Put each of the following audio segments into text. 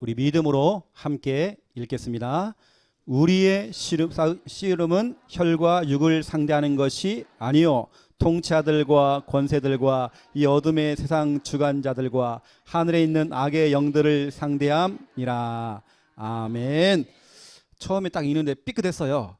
우리 믿음으로 함께 읽겠습니다. 우리의 씨름은 혈과 육을 상대하는 것이 아니요 통치자들과 권세들과 이 어둠의 세상 주관자들과 하늘에 있는 악의 영들을 상대함이라. 아멘. 처음에 딱 읽는데 삐끗했어요.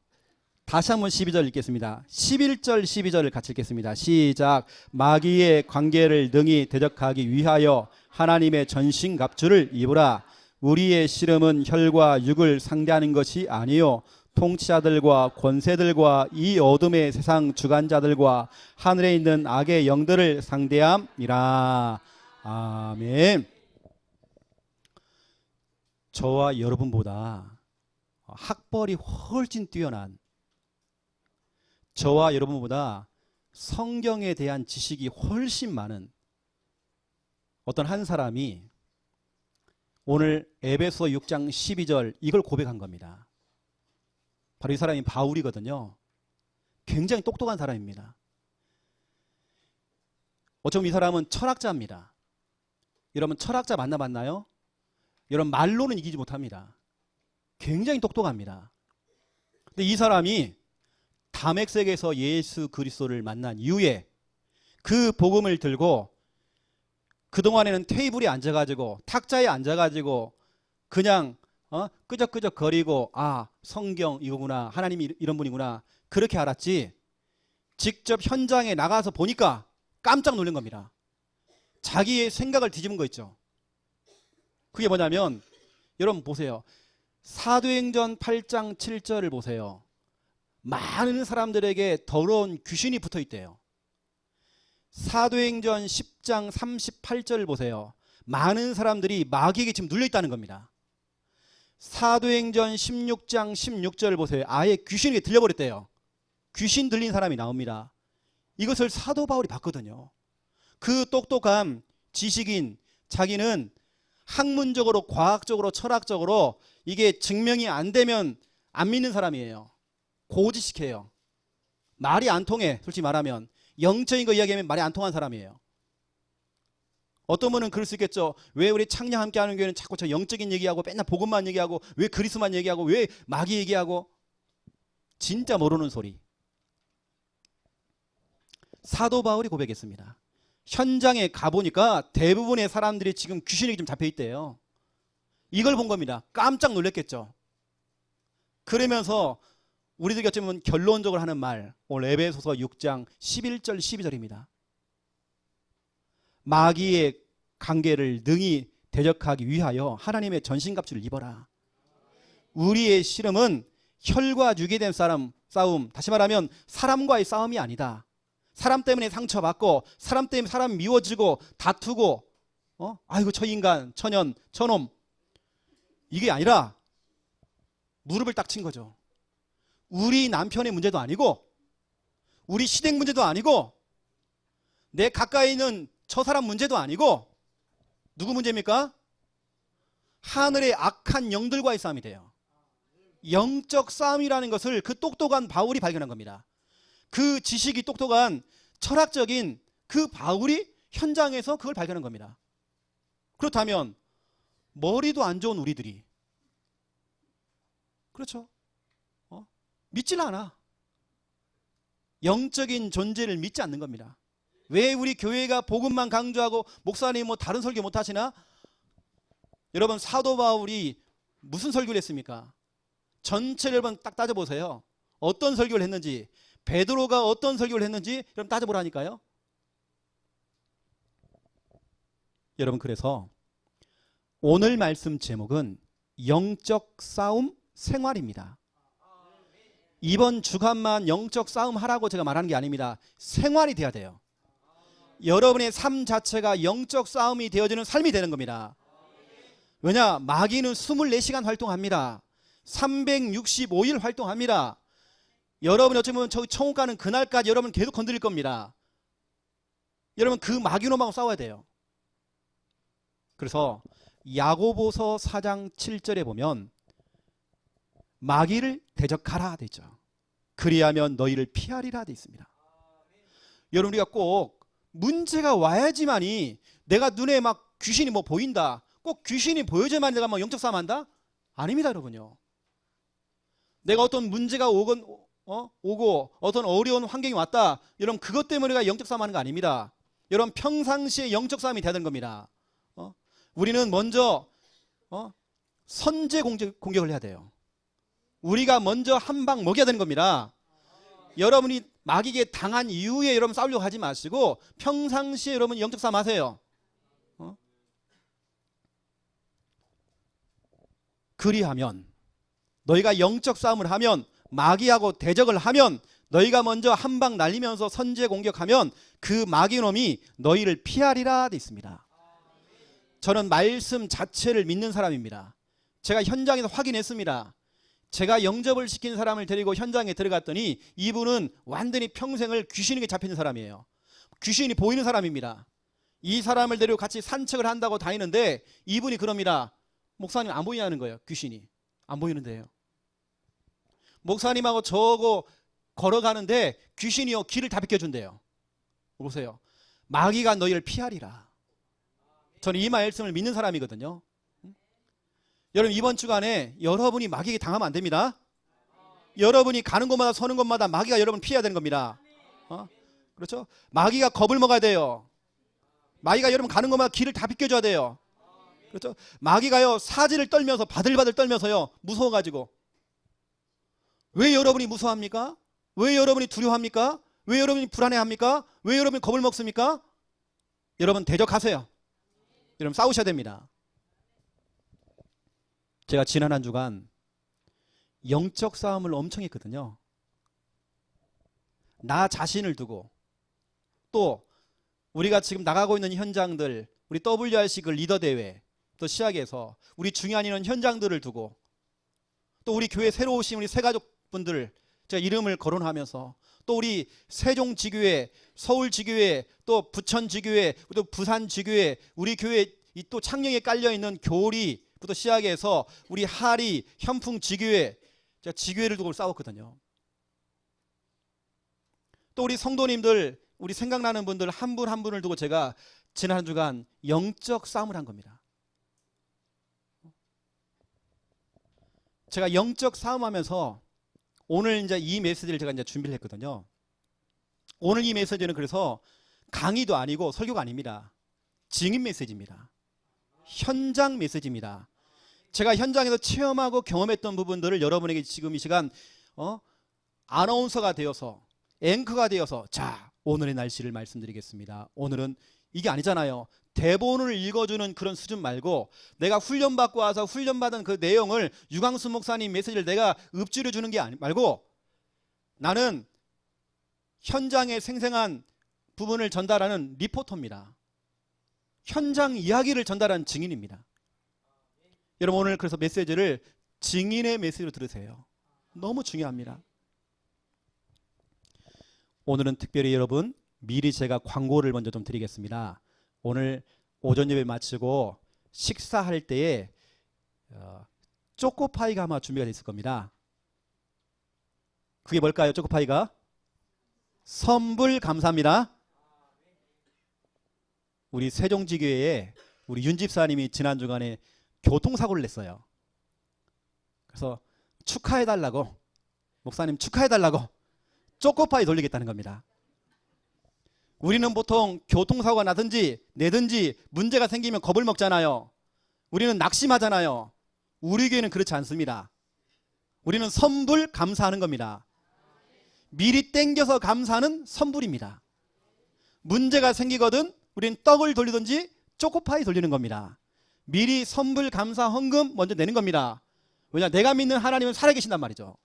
다시 한번 12절 읽겠습니다. 11절 12절을 같이 읽겠습니다. 시작. 마귀의 관계를 능히 대적하기 위하여 하나님의 전신갑주를 입으라. 우리의 씨름은 혈과 육을 상대하는 것이 아니요 통치자들과 권세들과 이 어둠의 세상 주관자들과 하늘에 있는 악의 영들을 상대함이라. 아멘. 저와 여러분보다 학벌이 훨씬 뛰어난, 저와 여러분보다 성경에 대한 지식이 훨씬 많은 어떤 한 사람이 오늘 에베소 6장 12절 이걸 고백한 겁니다. 바로 이 사람이 바울이거든요. 굉장히 똑똑한 사람입니다. 어쩌면 이 사람은 철학자입니다. 여러분 철학자 만나봤나요? 여러분 말로는 이기지 못합니다. 굉장히 똑똑합니다. 근데 이 사람이 다맥색에서 예수 그리스도를 만난 이후에 그 복음을 들고 그동안에는 테이블에 앉아가지고 탁자에 앉아가지고 그냥 끄적끄적 거리고 성경 이거구나, 하나님이 이런 분이구나 그렇게 알았지, 직접 현장에 나가서 보니까 깜짝 놀란 겁니다. 자기의 생각을 뒤집은 거 있죠. 그게 뭐냐면 여러분 보세요. 사도행전 8장 7절을 보세요. 많은 사람들에게 더러운 귀신이 붙어 있대요. 사도행전 10장 38절을 보세요. 많은 사람들이 마귀에게 지금 눌려 있다는 겁니다. 사도행전 16장 16절을 보세요. 아예 귀신에게 들려버렸대요. 귀신 들린 사람이 나옵니다. 이것을 사도 바울이 봤거든요. 그 똑똑한 지식인, 자기는 학문적으로, 과학적으로, 철학적으로 이게 증명이 안 되면 안 믿는 사람이에요. 고지식해요. 말이 안 통해. 솔직히 말하면 영적인 거 이야기하면 말이 안 통한 사람이에요. 어떤 분은 그럴 수 있겠죠. 왜 우리 창녕 함께 하는 교회는 자꾸 저 영적인 얘기하고 맨날 복음만 얘기하고, 왜 그리스만 얘기하고, 왜 마귀 얘기하고. 진짜 모르는 소리. 사도 바울이 고백했습니다. 현장에 가보니까 대부분의 사람들이 지금 귀신에게 좀 잡혀있대요. 이걸 본 겁니다. 깜짝 놀랐겠죠. 그러면서 우리들이 어쩌면 결론적으로 하는 말, 오늘 에베소서 6장 11절 12절입니다. 마귀의 관계를 능히 대적하기 위하여 하나님의 전신갑주를 입어라. 우리의 씨름은 혈과 육에 대한 싸움, 다시 말하면 사람과의 싸움이 아니다. 사람 때문에 상처받고, 사람 때문에 사람 미워지고 다투고, 아이고 저 인간, 천연, 저놈, 이게 아니라 무릎을 딱 친 거죠. 우리 남편의 문제도 아니고, 우리 시댁 문제도 아니고, 내 가까이 있는 저 사람 문제도 아니고, 누구 문제입니까? 하늘의 악한 영들과의 싸움이 돼요. 영적 싸움이라는 것을 그 똑똑한 바울이 발견한 겁니다. 그 지식이 똑똑한 철학적인 그 바울이 현장에서 그걸 발견한 겁니다. 그렇다면 머리도 안 좋은 우리들이, 그렇죠? 믿질 않아. 영적인 존재를 믿지 않는 겁니다. 왜 우리 교회가 복음만 강조하고 목사님 뭐 다른 설교 못 하시나? 여러분 사도 바울이 무슨 설교를 했습니까? 전체를 여러분 딱 따져보세요. 어떤 설교를 했는지, 베드로가 어떤 설교를 했는지 여러분 따져보라니까요. 여러분 그래서 오늘 말씀 제목은 영적 싸움 생활입니다. 이번 주간만 영적 싸움 하라고 제가 말하는 게 아닙니다. 생활이 돼야 돼요. 여러분의 삶 자체가 영적 싸움이 되어지는 삶이 되는 겁니다. 왜냐? 마귀는 24시간 활동합니다. 365일 활동합니다. 여러분이 어쩌면 저 천국 가는 그날까지 여러분 계속 건드릴 겁니다. 여러분 그 마귀놈하고 싸워야 돼요. 그래서 야고보서 4장 7절에 보면 마귀를 대적하라 돼 있죠. 그리하면 너희를 피하리라 돼 있습니다. 여러분 우리가 꼭 문제가 와야지만이, 내가 눈에 막 귀신이 뭐 보인다, 꼭 귀신이 보여줘야만 내가 막 영적 싸움한다? 아닙니다, 여러분요. 내가 어떤 문제가 오고 어떤 어려운 환경이 왔다. 여러분 그것 때문에 우리가 영적 싸움하는 거 아닙니다. 여러분 평상시에 영적 싸움이 돼야 되는 겁니다. 우리는 먼저 선제 공격을 해야 돼요. 우리가 먼저 한 방 먹여야 되는 겁니다. 여러분이 마귀에게 당한 이후에 여러분 싸우려고 하지 마시고 평상시에 여러분 영적 싸움 하세요. 그리하면 너희가 영적 싸움을 하면 마귀하고 대적을 하면 너희가 먼저 한 방 날리면서 선제 공격하면 그 마귀놈이 너희를 피하리라 돼 있습니다. 저는 말씀 자체를 믿는 사람입니다. 제가 현장에서 확인했습니다. 제가 영접을 시킨 사람을 데리고 현장에 들어갔더니 이분은 완전히 평생을 귀신에게 잡혀있는 사람이에요. 귀신이 보이는 사람입니다. 이 사람을 데리고 같이 산책을 한다고 다니는데 이분이 그럽니다. 목사님 안 보이냐는 거예요. 귀신이 안 보이는데요. 목사님하고 저거 걸어가는데 귀신이요 길을 다 비켜준대요. 보세요. 마귀가 너희를 피하리라. 저는 이 말씀을 믿는 사람이거든요. 여러분 이번 주간에 여러분이 마귀에게 당하면 안 됩니다. 여러분이 가는 곳마다 서는 곳마다 마귀가 여러분 피해야 되는 겁니다. 그렇죠? 마귀가 겁을 먹어야 돼요. 마귀가 여러분 가는 곳마다 길을 다 비켜줘야 돼요. 그렇죠? 마귀가요 사지를 떨면서 바들바들 떨면서요 무서워가지고. 왜 여러분이 무서워합니까? 왜 여러분이 두려워합니까? 왜 여러분이 불안해합니까? 왜 여러분이 겁을 먹습니까? 여러분 대적하세요. 여러분 싸우셔야 됩니다. 제가 지난 한 주간 영적 싸움을 엄청 했거든요. 나 자신을 두고 또 우리가 지금 나가고 있는 현장들, 우리 WRC 그 리더 대회 또 시작해서 우리 중요한 이런 현장들을 두고 또 우리 교회 새로 오신 우리 새가족분들 제가 이름을 거론하면서 또 우리 세종지교회, 서울지교회, 또 부천지교회, 또 부산지교회, 우리 교회 이 또 창녕에 깔려있는 교리부터 시작해서 우리 하리, 현풍지교회, 제가 지교회를 두고 싸웠거든요. 또 우리 성도님들, 우리 생각나는 분들 한 분 한 분을 두고 제가 지난 한 주간 영적 싸움을 한 겁니다. 제가 영적 싸움하면서 오늘 이제 이 메시지를 제가 이제 준비를 했거든요. 오늘 이 메시지는 그래서 강의도 아니고 설교가 아닙니다. 증인 메시지입니다. 현장 메시지입니다. 제가 현장에서 체험하고 경험했던 부분들을 여러분에게 지금 이 시간 아나운서가 되어서 앵커가 되어서 자 오늘의 날씨를 말씀드리겠습니다. 오늘은 이게 아니잖아요. 대본을 읽어주는 그런 수준 말고 내가 훈련받고 와서 훈련받은 그 내용을 유광수 목사님 메시지를 내가 읊조려 주는 게 말고 나는 현장의 생생한 부분을 전달하는 리포터입니다. 현장 이야기를 전달하는 증인입니다. 여러분 오늘 그래서 메시지를 증인의 메시지로 들으세요. 너무 중요합니다. 오늘은 특별히 여러분 미리 제가 광고를 먼저 좀 드리겠습니다. 오늘 오전 예배 마치고 식사할 때에 초코파이가 아마 준비가 되어 있을 겁니다. 그게 뭘까요? 초코파이가? 선불 감사합니다. 우리 세종지교회에 우리 윤 집사님이 지난 주간에 교통사고를 냈어요. 그래서 축하해달라고 목사님 축하해달라고 초코파이 돌리겠다는 겁니다. 우리는 보통 교통사고가 나든지 내든지 문제가 생기면 겁을 먹잖아요. 우리는 낙심하잖아요. 우리 교회는 그렇지 않습니다. 우리는 선불 감사하는 겁니다. 미리 땡겨서 감사하는 선불입니다. 문제가 생기거든 우리는 떡을 돌리든지 초코파이 돌리는 겁니다. 미리 선불 감사 헌금 먼저 내는 겁니다. 왜냐 내가 믿는 하나님은 살아계신단 말이죠.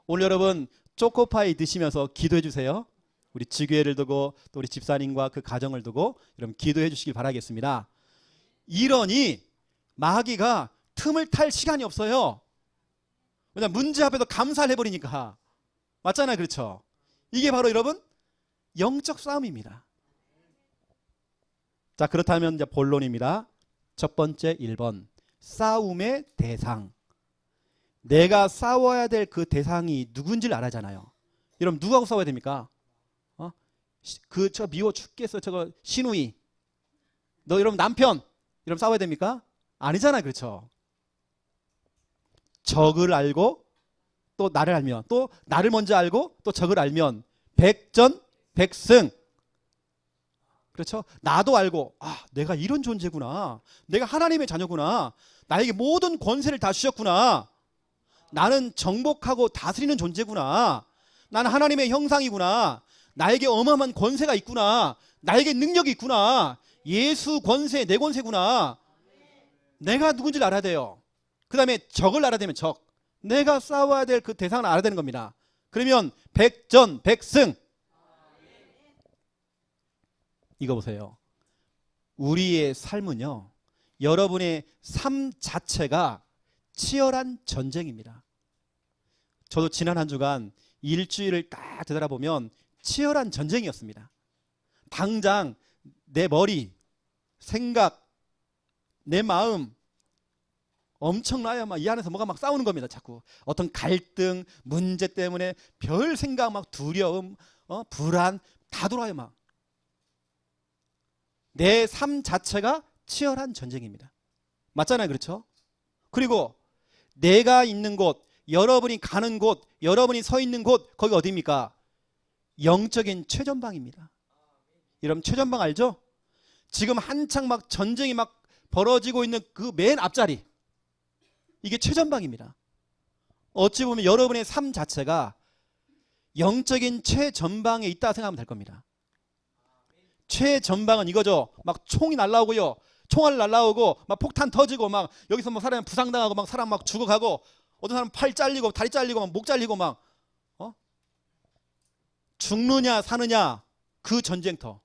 오늘 여러분 초코파이 드시면서 기도해 주세요. 우리 지교회를 두고 또 우리 집사님과 그 가정을 두고 여러분 기도해 주시길 바라겠습니다. 이러니 마귀가 틈을 탈 시간이 없어요. 왜냐 문제 앞에서 감사를 해버리니까. 맞잖아요. 그렇죠? 이게 바로 여러분 영적 싸움입니다. 자 그렇다면 이제 본론입니다. 첫 번째 1번 싸움의 대상. 내가 싸워야 될 그 대상이 누군지를 알아잖아요. 여러분 누구하고 싸워야 됩니까? 저 미워 죽겠어 저거 시누이. 너 여러분 남편 여러분 싸워야 됩니까? 아니잖아요. 그렇죠? 적을 알고 또 나를 알면, 또 나를 먼저 알고 또 적을 알면 백전백승. 그렇죠? 나도 알고, 아, 내가 이런 존재구나. 내가 하나님의 자녀구나. 나에게 모든 권세를 다 주셨구나. 나는 정복하고 다스리는 존재구나. 나는 하나님의 형상이구나. 나에게 어마어마한 권세가 있구나. 나에게 능력이 있구나. 예수 권세, 내 권세구나. 내가 누군지를 알아야 돼요. 그 다음에 적을 알아야 되면 적. 내가 싸워야 될 그 대상을 알아야 되는 겁니다. 그러면 백전백승. 이거 보세요. 우리의 삶은요, 여러분의 삶 자체가 치열한 전쟁입니다. 저도 지난 한 주간 일주일을 딱 되돌아보면 치열한 전쟁이었습니다. 당장 내 머리, 생각, 내 마음 엄청나요. 막 이 안에서 뭐가 막 싸우는 겁니다. 자꾸 어떤 갈등, 문제 때문에 별 생각, 막 두려움, 불안 다 돌아요. 막 내 삶 자체가 치열한 전쟁입니다. 맞잖아요. 그렇죠? 그리고 내가 있는 곳, 여러분이 가는 곳, 여러분이 서 있는 곳, 거기 어디입니까? 영적인 최전방입니다. 여러분 최전방 알죠? 지금 한창 막 전쟁이 막 벌어지고 있는 그 맨 앞자리, 이게 최전방입니다. 어찌 보면 여러분의 삶 자체가 영적인 최전방에 있다 생각하면 될 겁니다. 최전방은 이거죠. 막 총이 날라오고요, 총알 날라오고 막 폭탄 터지고 막 여기서 뭐 사람 부상당하고 막 사람 막 죽어가고 어떤 사람 팔 잘리고 다리 잘리고 막 목 잘리고 막 죽느냐 사느냐 그 전쟁터,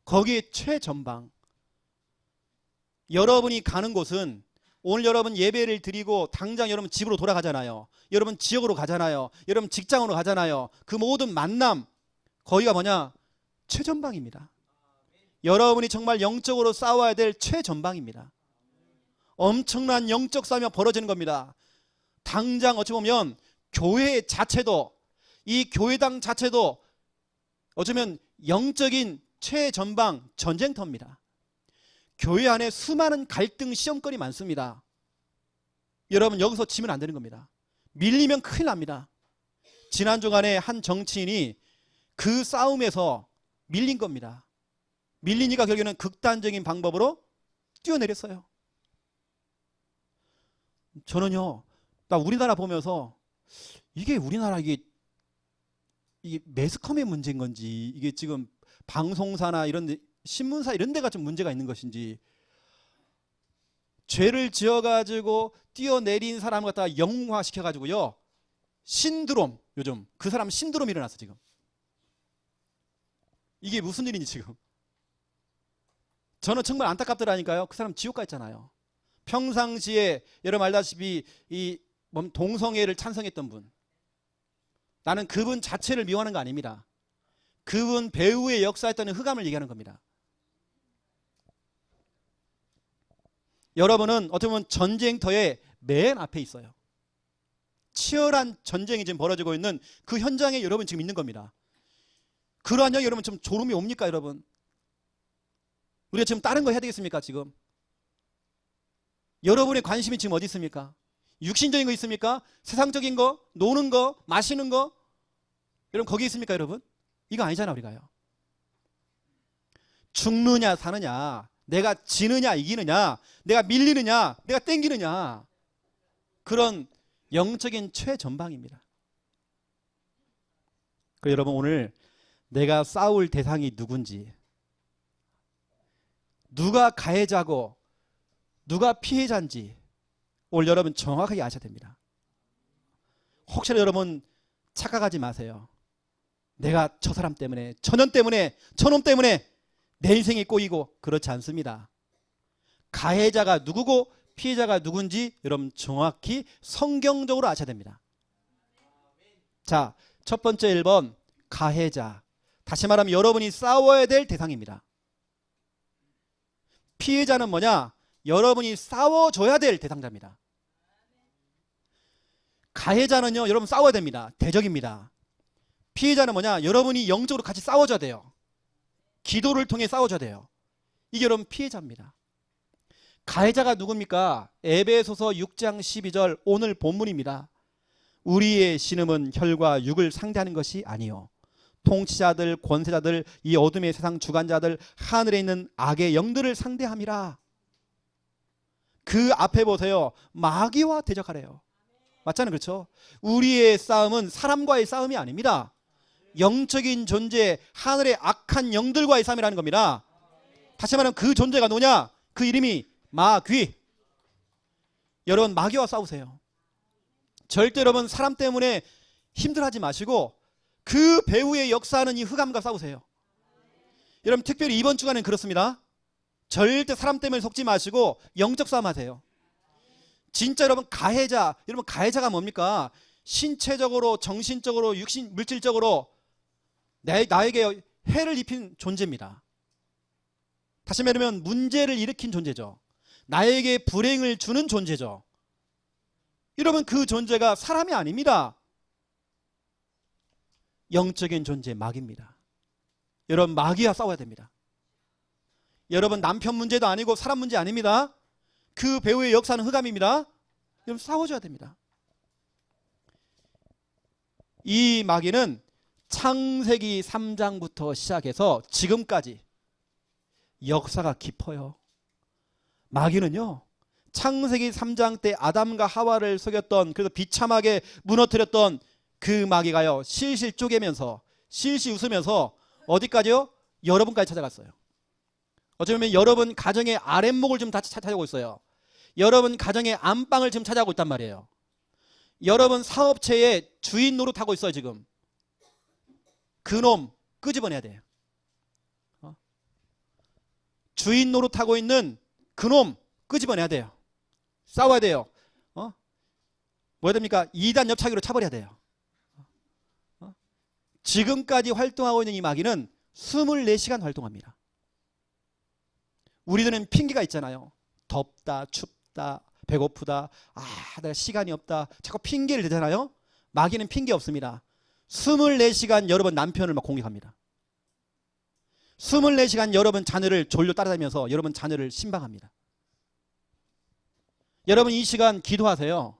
거기에 최전방. 여러분이 가는 곳은 오늘 여러분 예배를 드리고 당장 여러분 집으로 돌아가잖아요. 여러분 지역으로 가잖아요. 여러분 직장으로 가잖아요. 그 모든 만남, 거기가 뭐냐? 최전방입니다. 여러분이 정말 영적으로 싸워야 될 최전방입니다. 엄청난 영적 싸움이 벌어지는 겁니다. 당장 어찌 보면 교회 자체도, 이 교회당 자체도 어쩌면 영적인 최전방 전쟁터입니다. 교회 안에 수많은 갈등 시험거리 많습니다. 여러분 여기서 지면 안 되는 겁니다. 밀리면 큰일 납니다. 지난 주간에 한 정치인이 그 싸움에서 밀린 겁니다. 밀리니까 결국에는 극단적인 방법으로 뛰어내렸어요. 저는요, 나 우리나라 보면서 이게 우리나라 이게 매스컴의 문제인 건지, 이게 지금 방송사나 이런 데, 신문사 이런 데가 좀 문제가 있는 것인지, 죄를 지어가지고 뛰어내린 사람을 갖다가 영웅화시켜가지고요, 신드롬, 요즘 그 사람 신드롬이 일어났어 지금. 이게 무슨 일인지 지금. 저는 정말 안타깝더라니까요. 그 사람 지옥 가 있잖아요. 평상시에 여러분 알다시피 이 동성애를 찬성했던 분, 나는 그분 자체를 미워하는 거 아닙니다. 그분 배우의 역사했다는 흑암을 얘기하는 겁니다. 여러분은 어떻게 보면 전쟁터의 맨 앞에 있어요. 치열한 전쟁이 지금 벌어지고 있는 그 현장에 여러분 지금 있는 겁니다. 그러한 여러분 좀 졸음이 옵니까 여러분? 우리가 지금 다른 거 해야 되겠습니까 지금? 여러분의 관심이 지금 어디 있습니까? 육신적인 거 있습니까? 세상적인 거, 노는 거, 마시는 거, 여러분 거기 있습니까 여러분? 이거 아니잖아 우리가요. 죽느냐 사느냐, 내가 지느냐 이기느냐, 내가 밀리느냐, 내가 땡기느냐, 그런 영적인 최전방입니다. 그래서 여러분 오늘 내가 싸울 대상이 누군지, 누가 가해자고 누가 피해자인지 오늘 여러분 정확하게 아셔야 됩니다. 혹시나 여러분 착각하지 마세요. 내가 저 사람 때문에, 저년 때문에, 저놈 때문에 내 인생이 꼬이고, 그렇지 않습니다. 가해자가 누구고 피해자가 누군지 여러분 정확히 성경적으로 아셔야 됩니다. 자, 첫 번째 1번 가해자. 다시 말하면 여러분이 싸워야 될 대상입니다. 피해자는 뭐냐? 여러분이 싸워줘야 될 대상자입니다. 가해자는요, 여러분 싸워야 됩니다. 대적입니다. 피해자는 뭐냐? 여러분이 영적으로 같이 싸워줘야 돼요. 기도를 통해 싸워줘야 돼요. 이게 여러분 피해자입니다. 가해자가 누굽니까? 에베소서 6장 12절 오늘 본문입니다. 우리의 신음은 혈과 육을 상대하는 것이 아니요 통치자들, 권세자들, 이 어둠의 세상 주관자들, 하늘에 있는 악의 영들을 상대함이라. 그 앞에 보세요. 마귀와 대적하래요. 맞잖아요. 그렇죠? 우리의 싸움은 사람과의 싸움이 아닙니다. 영적인 존재, 하늘의 악한 영들과의 싸움이라는 겁니다. 다시 말하면 그 존재가 누구냐? 그 이름이 마귀. 여러분, 마귀와 싸우세요. 절대 여러분 사람 때문에 힘들어하지 마시고 그 배후에 역사하는 이 흑암과 싸우세요. 여러분, 특별히 이번 주간은 그렇습니다. 절대 사람 때문에 속지 마시고 영적 싸움 하세요. 진짜 여러분, 가해자가 뭡니까? 신체적으로, 정신적으로, 육신, 물질적으로 나에게 해를 입힌 존재입니다. 다시 말하면 문제를 일으킨 존재죠. 나에게 불행을 주는 존재죠. 여러분, 그 존재가 사람이 아닙니다. 영적인 존재, 마귀입니다. 여러분, 마귀와 싸워야 됩니다. 여러분, 남편 문제도 아니고 사람 문제 아닙니다. 그 배후의 역사는 흑암입니다. 여러분, 싸워줘야 됩니다. 이 마귀는 창세기 3장부터 시작해서 지금까지 역사가 깊어요. 마귀는요, 창세기 3장 때 아담과 하와를 속였던, 그래서 비참하게 무너뜨렸던 그 마귀가요, 실실 쪼개면서, 실실 웃으면서 어디까지요? 여러분까지 찾아갔어요. 어쩌면 여러분 가정의 아랫목을 좀 다 찾아오고 있어요. 여러분 가정의 안방을 지금 찾아오고 있단 말이에요. 여러분 사업체의 주인 노릇하고 있어요. 지금 그놈 끄집어내야 돼요. 주인 노릇하고 있는 그놈 끄집어내야 돼요. 싸워야 돼요. 뭐 해야 됩니까? 2단 옆차기로 차버려야 돼요. 지금까지 활동하고 있는 이 마귀는 24시간 활동합니다. 우리들은 핑계가 있잖아요. 덥다, 춥다, 배고프다, 내가 시간이 없다, 자꾸 핑계를 대잖아요. 마귀는 핑계 없습니다. 24시간 여러분 남편을 막 공격합니다. 24시간 여러분 자녀를 졸려 따라다니면서 여러분 자녀를 신방합니다. 여러분 이 시간 기도하세요.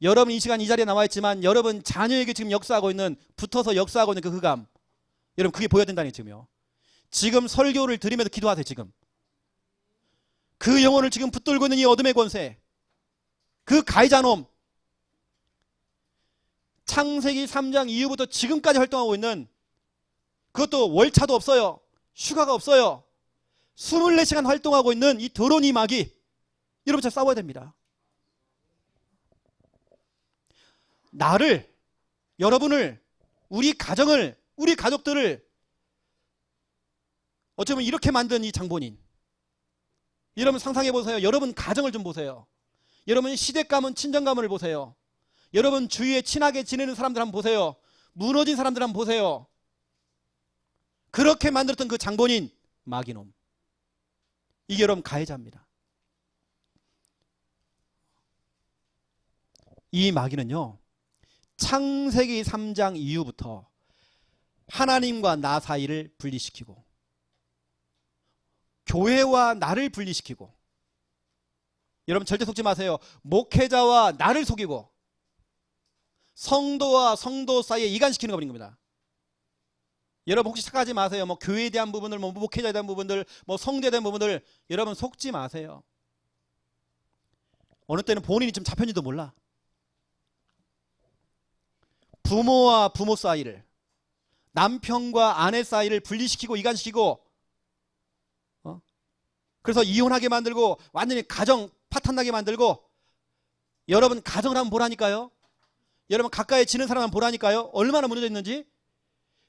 여러분 이 시간 이 자리에 나와 있지만 여러분 자녀에게 지금 역사하고 있는, 붙어서 역사하고 있는 그 흑암, 여러분 그게 보여야 된다는 지금요. 지금 설교를 들으면서 기도하세요. 지금 그 영혼을 지금 붙들고 있는 이 어둠의 권세, 그 가해자놈, 창세기 3장 이후부터 지금까지 활동하고 있는, 그것도 월차도 없어요, 휴가가 없어요, 24시간 활동하고 있는 이 더러운 이 마귀, 여러분 잘 싸워야 됩니다. 나를, 여러분을, 우리 가정을, 우리 가족들을 어쩌면 이렇게 만든 이 장본인, 여러분 상상해 보세요. 여러분 가정을 좀 보세요. 여러분 시댁감은 친정감을 보세요. 여러분 주위에 친하게 지내는 사람들 한번 보세요. 무너진 사람들 한번 보세요. 그렇게 만들었던 그 장본인 마귀놈, 이게 여러분 가해자입니다. 이 마귀는요, 창세기 3장 이후부터 하나님과 나 사이를 분리시키고 교회와 나를 분리시키고, 여러분 절대 속지 마세요. 목회자와 나를 속이고 성도와 성도 사이에 이간시키는 겁니다. 여러분 혹시 착각하지 마세요. 뭐 교회에 대한 부분들, 뭐 목회자에 대한 부분들, 뭐 성도에 대한 부분들, 여러분 속지 마세요. 어느 때는 본인이 좀 잡혔는지도 몰라. 부모와 부모 사이를, 남편과 아내 사이를 분리시키고 이간시키고, 그래서 이혼하게 만들고 완전히 가정 파탄나게 만들고, 여러분 가정을 한번 보라니까요. 여러분 가까이 지는 사람 한번 보라니까요. 얼마나 무너져 있는지.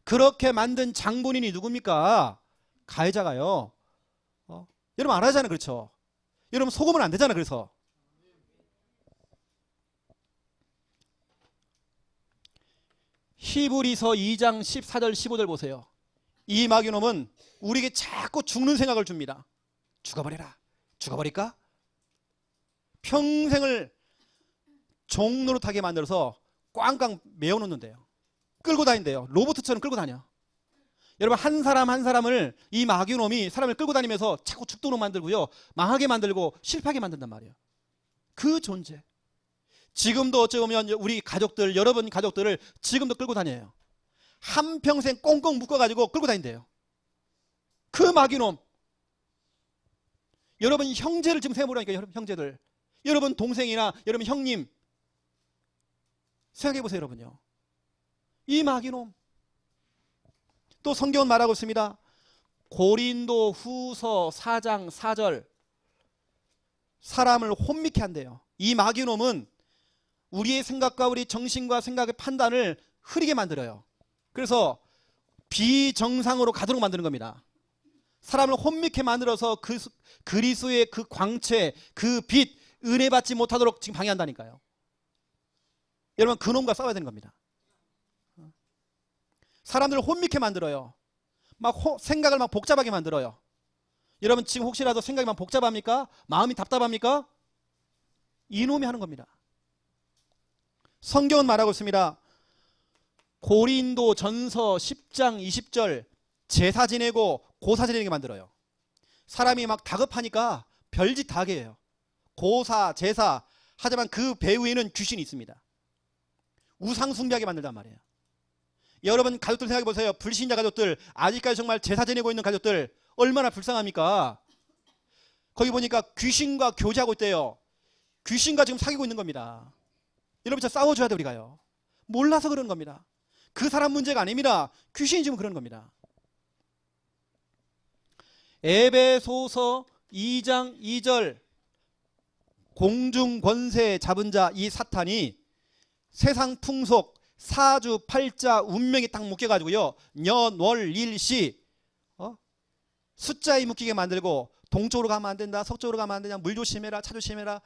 그렇게 만든 장본인이 누굽니까? 가해자가요. 여러분 알아야 하잖아요. 그렇죠? 여러분 속으면 안 되잖아요. 그래서 히브리서 2장 14절 15절 보세요. 이 마귀놈은 우리에게 자꾸 죽는 생각을 줍니다. 죽어버려라. 죽어버릴까? 평생을 종노릇하게 만들어서 꽝꽝 메워놓는데요. 끌고 다닌대요. 로봇처럼 끌고 다녀. 여러분 한 사람 한 사람을 이 마귀놈이 사람을 끌고 다니면서 자꾸 죽도록 만들고요. 망하게 만들고 실패하게 만든단 말이에요. 그 존재. 지금도 어찌 보면 우리 가족들, 여러분 가족들을 지금도 끌고 다녀요. 한평생 꽁꽁 묶어가지고 끌고 다닌대요. 그 마귀놈. 여러분 형제를 지금 생각해보라니까. 여러분 형제들, 여러분 동생이나 여러분 형님 생각해보세요. 여러분요, 이 마귀놈. 또 성경은 말하고 있습니다. 고린도 후서 4장 4절, 사람을 혼미케 한대요. 이 마귀놈은 우리의 생각과 우리 정신과 생각의 판단을 흐리게 만들어요. 그래서 비정상으로 가도록 만드는 겁니다. 사람을 혼미케 만들어서 그리스도의 그 광채, 그 빛, 은혜 받지 못하도록 지금 방해한다니까요. 여러분 그놈과 싸워야 되는 겁니다. 사람들을 혼미케 만들어요. 생각을 막 복잡하게 만들어요. 여러분 지금 혹시라도 생각이 막 복잡합니까? 마음이 답답합니까? 이놈이 하는 겁니다. 성경은 말하고 있습니다. 고린도 전서 10장 20절, 제사 지내고 고사 지내게 만들어요. 사람이 막 다급하니까 별짓 다 하게 해요. 고사, 제사 하지만 그 배후에는 귀신이 있습니다. 우상 숭배하게 만들단 말이에요. 여러분 가족들 생각해 보세요. 불신자 가족들, 아직까지 정말 제사 지내고 있는 가족들 얼마나 불쌍합니까? 거기 보니까 귀신과 교제하고 있대요. 귀신과 지금 사귀고 있는 겁니다. 여러분 진짜 싸워줘야 돼 우리가요. 몰라서 그러는 겁니다. 그 사람 문제가 아닙니다. 귀신이 지금 그러는 겁니다. 에베소서 2장 2절, 공중 권세 잡은 자 이 사탄이 세상 풍속, 사주, 팔자, 운명이 딱 묶여가지고요, 년, 월, 일, 시 숫자에 묶이게 만들고, 동쪽으로 가면 안 된다, 서쪽으로 가면 안 되냐, 물 조심해라, 차 조심해라,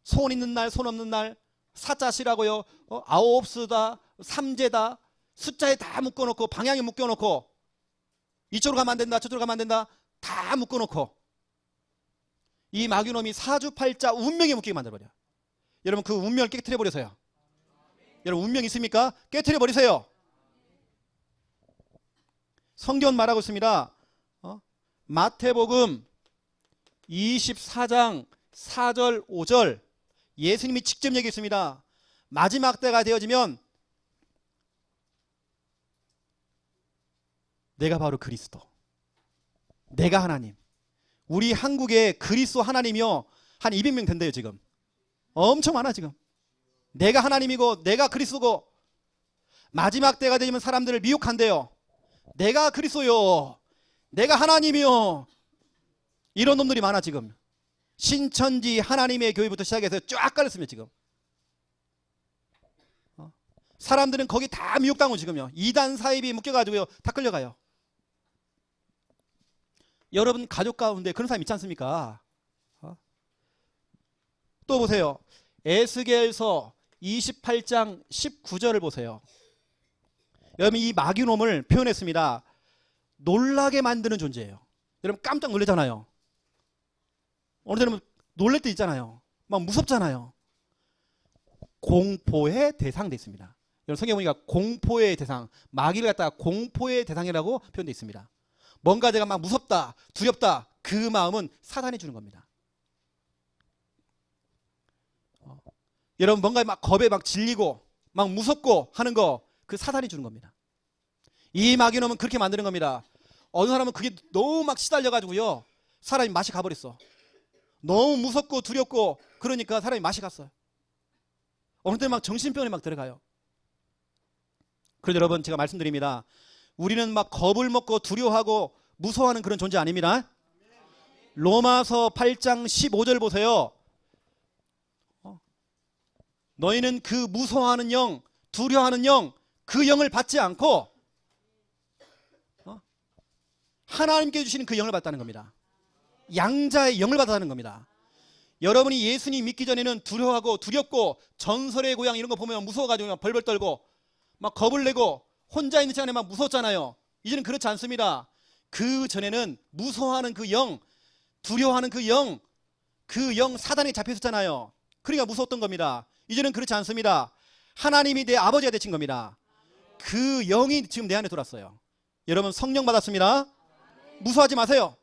손 있는 날, 손 없는 날, 사자시라고요, 아홉수다, 삼재다, 숫자에 다 묶어놓고, 방향에 묶여놓고, 이쪽으로 가면 안 된다, 저쪽으로 가면 안 된다, 다 묶어놓고, 이 마귀놈이 사주팔자 운명에 묶이게 만들어버려. 여러분 그 운명을 깨트려버리세요. 여러분 운명 있습니까? 깨트려버리세요. 성경은 말하고 있습니다. 마태복음 24장 4절 5절, 예수님이 직접 얘기했습니다. 마지막 때가 되어지면 내가 바로 그리스도, 내가 하나님. 우리 한국에 그리스도 하나님이요 한 200명 된대요. 지금 엄청 많아. 지금 내가 하나님이고 내가 그리스도고, 마지막 때가 되면 사람들을 미혹한대요. 내가 그리스도요, 내가 하나님이요. 이런 놈들이 많아. 지금 신천지 하나님의 교회부터 시작해서 쫙 깔렸습니다. 지금 사람들은 거기 다 미혹당하고 지금요, 이단 사입이 묶여가지고요 다 끌려가요. 여러분 가족 가운데 그런 사람 있지 않습니까? 또 보세요. 에스겔서 28장 19절을 보세요. 여러분 이 마귀놈을 표현했습니다. 놀라게 만드는 존재예요. 여러분 깜짝 놀라잖아요. 어느 때는 놀랄 때 있잖아요. 막 무섭잖아요. 공포의 대상 돼 있습니다. 여러분 성경 보니까 공포의 대상, 마귀를 갖다가 공포의 대상이라고 표현되어 있습니다. 뭔가 제가 막 무섭다, 두렵다, 그 마음은 사단이 주는 겁니다. 여러분 뭔가 막 겁에 막 질리고 막 무섭고 하는 거, 그 사단이 주는 겁니다. 이 마귀놈은 그렇게 만드는 겁니다. 어느 사람은 그게 너무 막 시달려가지고요 사람이 맛이 가버렸어. 너무 무섭고 두렵고 그러니까 사람이 맛이 갔어요. 어느 때 막 정신병에 막 들어가요. 그래서 여러분 제가 말씀드립니다. 우리는 막 겁을 먹고 두려워하고 무서워하는 그런 존재 아닙니다. 로마서 8장 15절 보세요. 너희는 그 무서워하는 영, 두려워하는 영, 그 영을 받지 않고 하나님께 주시는 그 영을 받다는 겁니다. 양자의 영을 받았다는 겁니다. 여러분이 예수님 믿기 전에는 두려워하고 두렵고 전설의 고향 이런 거 보면 무서워가지고 벌벌 떨고 막 겁을 내고 혼자 있는 시간에 막 무섭잖아요. 이제는 그렇지 않습니다. 그 전에는 무서워하는 그 영, 두려워하는 그 영, 그 영 사단에 잡혔었잖아요. 그러니까 무서웠던 겁니다. 이제는 그렇지 않습니다. 하나님이 내 아버지가 되신 겁니다. 그 영이 지금 내 안에 들어왔어요. 여러분 성령 받았습니다. 무서워하지 마세요.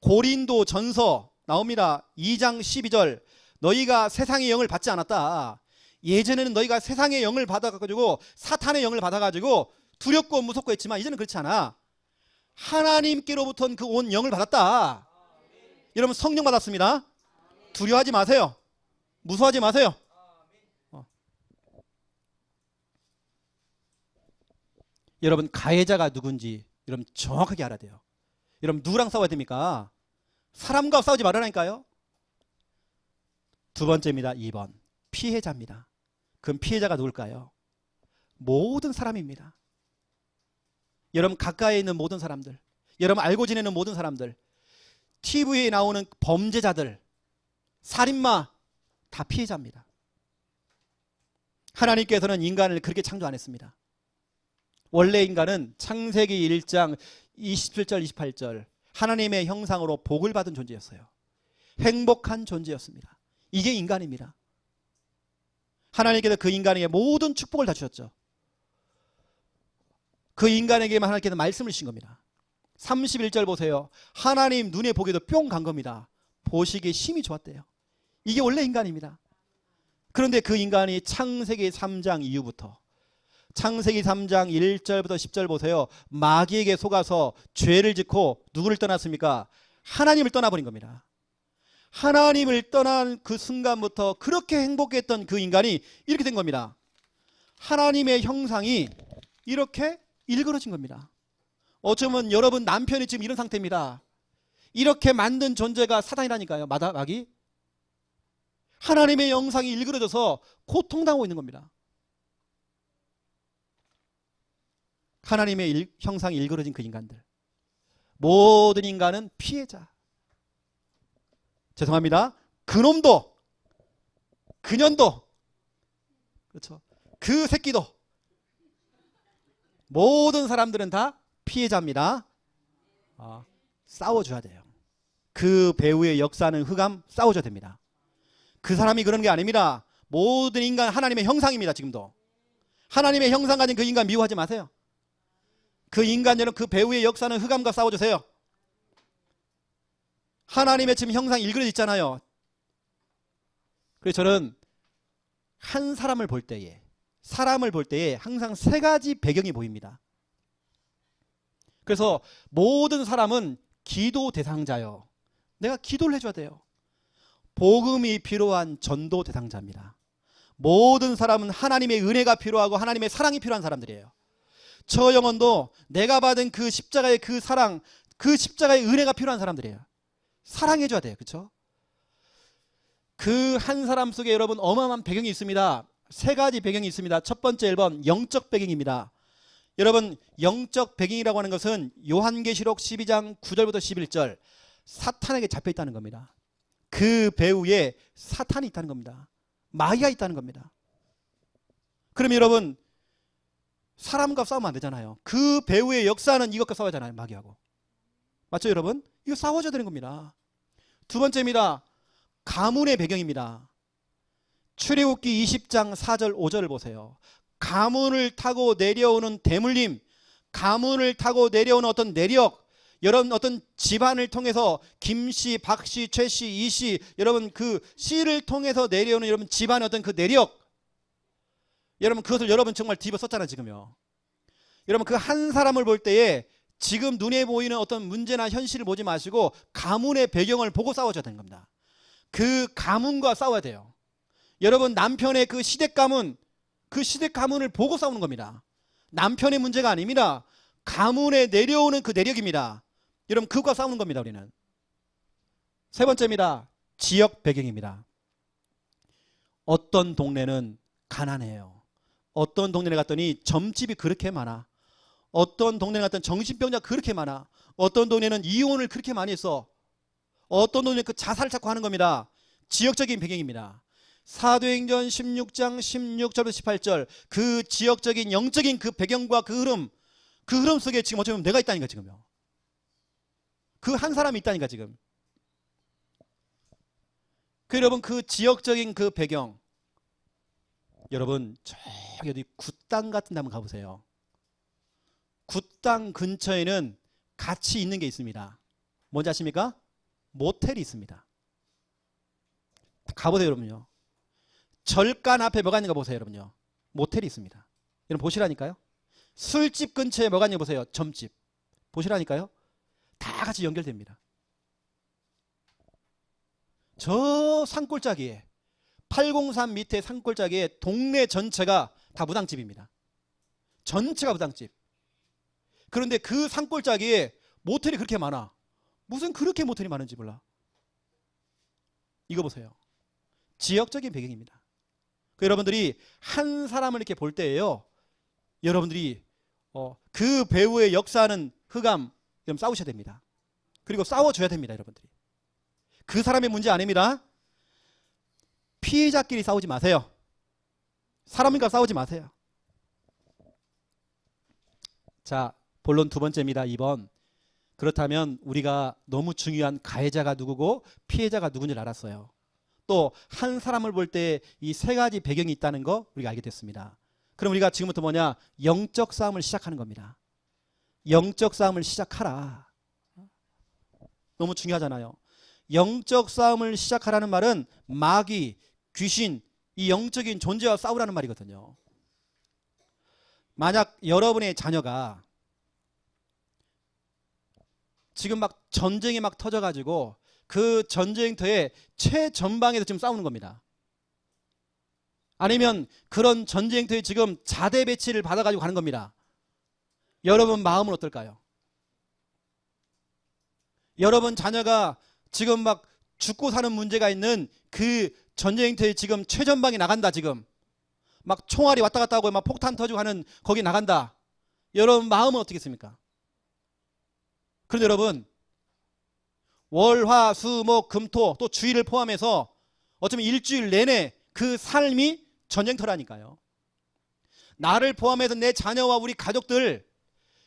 고린도 전서 나옵니다. 2장 12절. 너희가 세상의 영을 받지 않았다. 예전에는 너희가 세상의 영을 받아가지고 사탄의 영을 받아가지고 두렵고 무섭고 했지만 이제는 그렇지 않아. 하나님께로부터 그 온 영을 받았다. 여러분 성령 받았습니다. 두려워하지 마세요. 무서워하지 마세요. 여러분 가해자가 누군지 여러분 정확하게 알아야 돼요. 여러분 누구랑 싸워야 됩니까? 사람과 싸우지 말라니까요. 두 번째입니다. 2번 피해자입니다. 그럼 피해자가 누굴까요? 모든 사람입니다. 여러분 가까이에 있는 모든 사람들, 여러분 알고 지내는 모든 사람들, TV에 나오는 범죄자들, 살인마 다 피해자입니다. 하나님께서는 인간을 그렇게 창조 안 했습니다. 원래 인간은 창세기 1장 27절 28절 하나님의 형상으로 복을 받은 존재였어요. 행복한 존재였습니다. 이게 인간입니다. 하나님께서 그 인간에게 모든 축복을 다 주셨죠. 그 인간에게만 하나님께서 말씀을 주신 겁니다. 31절 보세요. 하나님 눈에 보기도 뿅 간 겁니다. 보시기에 심히 좋았대요. 이게 원래 인간입니다. 그런데 그 인간이 창세기 3장 이후부터 창세기 3장 1절부터 10절 보세요. 마귀에게 속아서 죄를 짓고 누구를 떠났습니까? 하나님을 떠나버린 겁니다. 하나님을 떠난 그 순간부터 그렇게 행복했던 그 인간이 이렇게 된 겁니다. 하나님의 형상이 이렇게 일그러진 겁니다. 어쩌면 여러분 남편이 지금 이런 상태입니다. 이렇게 만든 존재가 사단이라니까요. 마귀. 하나님의 형상이 일그러져서 고통당하고 있는 겁니다. 하나님의 형상이 일그러진 그 인간들. 모든 인간은 피해자. 죄송합니다. 그놈도, 그년도, 그렇죠. 그 새끼도. 모든 사람들은 다 피해자입니다. 싸워줘야 돼요. 그 배우의 역사는 흑암 싸워줘야 됩니다. 그 사람이 그런 게 아닙니다. 모든 인간 하나님의 형상입니다. 지금도. 하나님의 형상 가진 그 인간 미워하지 마세요. 그 인간들은 그 배우의 역사는 흑암과 싸워주세요. 하나님의 지금 형상이 일그러져 있잖아요. 그래서 저는 한 사람을 볼 때에 항상 세 가지 배경이 보입니다. 그래서 모든 사람은 기도 대상자요. 내가 기도를 해줘야 돼요. 복음이 필요한 전도 대상자입니다. 모든 사람은 하나님의 은혜가 필요하고 하나님의 사랑이 필요한 사람들이에요. 저 영혼도 내가 받은 그 십자가의 그 사랑, 그 십자가의 은혜가 필요한 사람들이에요. 사랑해줘야 돼요. 그렇죠? 그 한 사람 속에 여러분 어마어마한 배경이 있습니다. 세 가지 배경이 있습니다. 첫 번째 1번 영적 배경입니다. 여러분 영적 배경이라고 하는 것은 요한계시록 12장 9절부터 11절 사탄에게 잡혀있다는 겁니다. 그 배후에 사탄이 있다는 겁니다. 마귀가 있다는 겁니다. 그럼 여러분 사람과 싸우면 안 되잖아요. 그 배후의 역사는 이것과 싸워야 하잖아요. 마귀하고. 맞죠 여러분? 이거 싸워줘야 되는 겁니다. 두 번째입니다. 가문의 배경입니다. 출애굽기 20장 4절 5절을 보세요. 가문을 타고 내려오는 대물림, 가문을 타고 내려오는 어떤 내력, 여러분 어떤 집안을 통해서 김씨, 박씨, 최씨, 이씨, 여러분 그 씨를 통해서 내려오는 여러분 집안의 어떤 그 내력, 여러분 그것을 여러분 정말 뒤집어 썼잖아요 지금요. 여러분 그 한 사람을 볼 때에 지금 눈에 보이는 어떤 문제나 현실을 보지 마시고 가문의 배경을 보고 싸워줘야 되는 겁니다. 그 가문과 싸워야 돼요. 여러분 남편의 그 시댁 가문, 그 시댁 가문을 보고 싸우는 겁니다. 남편의 문제가 아닙니다. 가문에 내려오는 그 내력입니다. 여러분 그것과 싸우는 겁니다. 우리는. 세 번째입니다. 지역 배경입니다. 어떤 동네는 가난해요. 어떤 동네에 갔더니 점집이 그렇게 많아. 어떤 동네에 갔더니 정신병자가 그렇게 많아. 어떤 동네는 이혼을 그렇게 많이 했어. 어떤 동네는 그 자살을 자꾸 하는 겁니다. 지역적인 배경입니다. 사도행전 16장 16절부터 18절 그 지역적인 영적인 그 배경과 그 흐름 속에 지금 어쩌면 내가 있다니까 지금요. 그 한 사람이 있다니까 지금. 그 여러분 그 지역적인 그 배경 여러분 저기 어디 굿땅 같은 데 한번 가보세요. 굿땅 근처에는 같이 있는 게 있습니다. 뭔지 아십니까? 모텔이 있습니다. 가보세요 여러분요. 절간 앞에 뭐가 있는가 보세요 여러분요. 모텔이 있습니다. 여러분 보시라니까요. 술집 근처에 뭐가 있는가 보세요. 점집. 보시라니까요. 다 같이 연결됩니다. 저 산골짜기에 803 밑에 산골짜기에 동네 전체가 다 무당집입니다. 전체가 무당집. 그런데 그 산골짜기에 모텔이 그렇게 많아. 무슨 그렇게 모텔이 많은지 몰라. 이거 보세요. 지역적인 배경입니다. 여러분들이 한 사람을 이렇게 볼 때에요. 여러분들이 그 배우의 역사하는 흑암 싸우셔야 됩니다. 그리고 싸워줘야 됩니다. 여러분들이. 그 사람의 문제 아닙니다. 피해자끼리 싸우지 마세요. 사람과 싸우지 마세요. 자, 본론 두 번째입니다. 2번. 그렇다면 우리가 너무 중요한 가해자가 누구고 피해자가 누군지를 알았어요. 또 한 사람을 볼 때 이 세 가지 배경이 있다는 거 우리가 알게 됐습니다. 그럼 우리가 지금부터 뭐냐? 영적 싸움을 시작하는 겁니다. 영적 싸움을 시작하라. 너무 중요하잖아요. 영적 싸움을 시작하라는 말은 마귀, 귀신, 이 영적인 존재와 싸우라는 말이거든요. 만약 여러분의 자녀가 지금 막 전쟁이 막 터져가지고 그 전쟁터의 최전방에서 지금 싸우는 겁니다. 아니면 그런 전쟁터에 지금 자대 배치를 받아가지고 가는 겁니다. 여러분 마음은 어떨까요? 여러분 자녀가 지금 막 죽고 사는 문제가 있는 그 전쟁터에 지금 최전방에 나간다. 지금 막 총알이 왔다 갔다 하고 막 폭탄 터지고 하는 거기 나간다. 여러분 마음은 어떻겠습니까? 그런데 여러분 월, 화, 수, 목, 금, 토 또 주일을 포함해서 어쩌면 일주일 내내 그 삶이 전쟁터라니까요. 나를 포함해서 내 자녀와 우리 가족들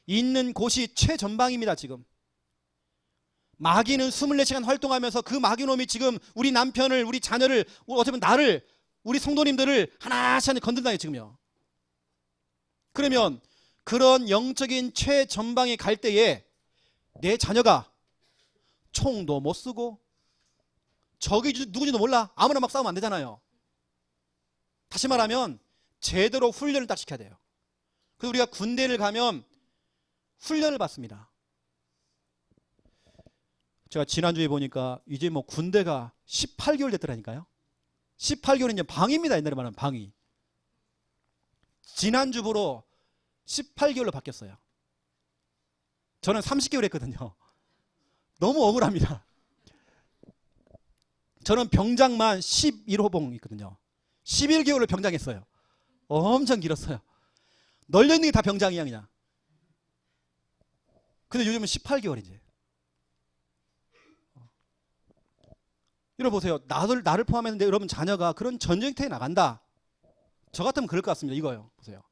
있는 곳이 최전방입니다. 지금 마귀는 24시간 활동하면서 그 마귀놈이 지금 우리 남편을 우리 자녀를 어쩌면 나를 우리 성도님들을 하나씩 건든다요 지금요. 그러면 그런 영적인 최전방에 갈 때에 내 자녀가 총도 못 쓰고 적이 누군지도 몰라. 아무나 막 싸우면 안 되잖아요. 다시 말하면 제대로 훈련을 딱 시켜야 돼요. 그래서 우리가 군대를 가면 훈련을 받습니다. 제가 지난주에 보니까 이제 뭐 군대가 18개월 됐더라니까요. 18개월은 이제 방위입니다. 옛날에 말하면 방위. 지난주부로 18개월로 바뀌었어요. 저는 30개월 했거든요. 너무 억울합니다. 저는 병장만 11호봉 있거든요. 11개월을 병장했어요. 엄청 길었어요. 널려있는 게 다 병장이야 그냥. 근데 요즘은 18개월이지. 여러분 보세요. 나를 포함했는데 여러분 자녀가 그런 전쟁터에 나간다. 저 같으면 그럴 것 같습니다. 이거요. 보세요.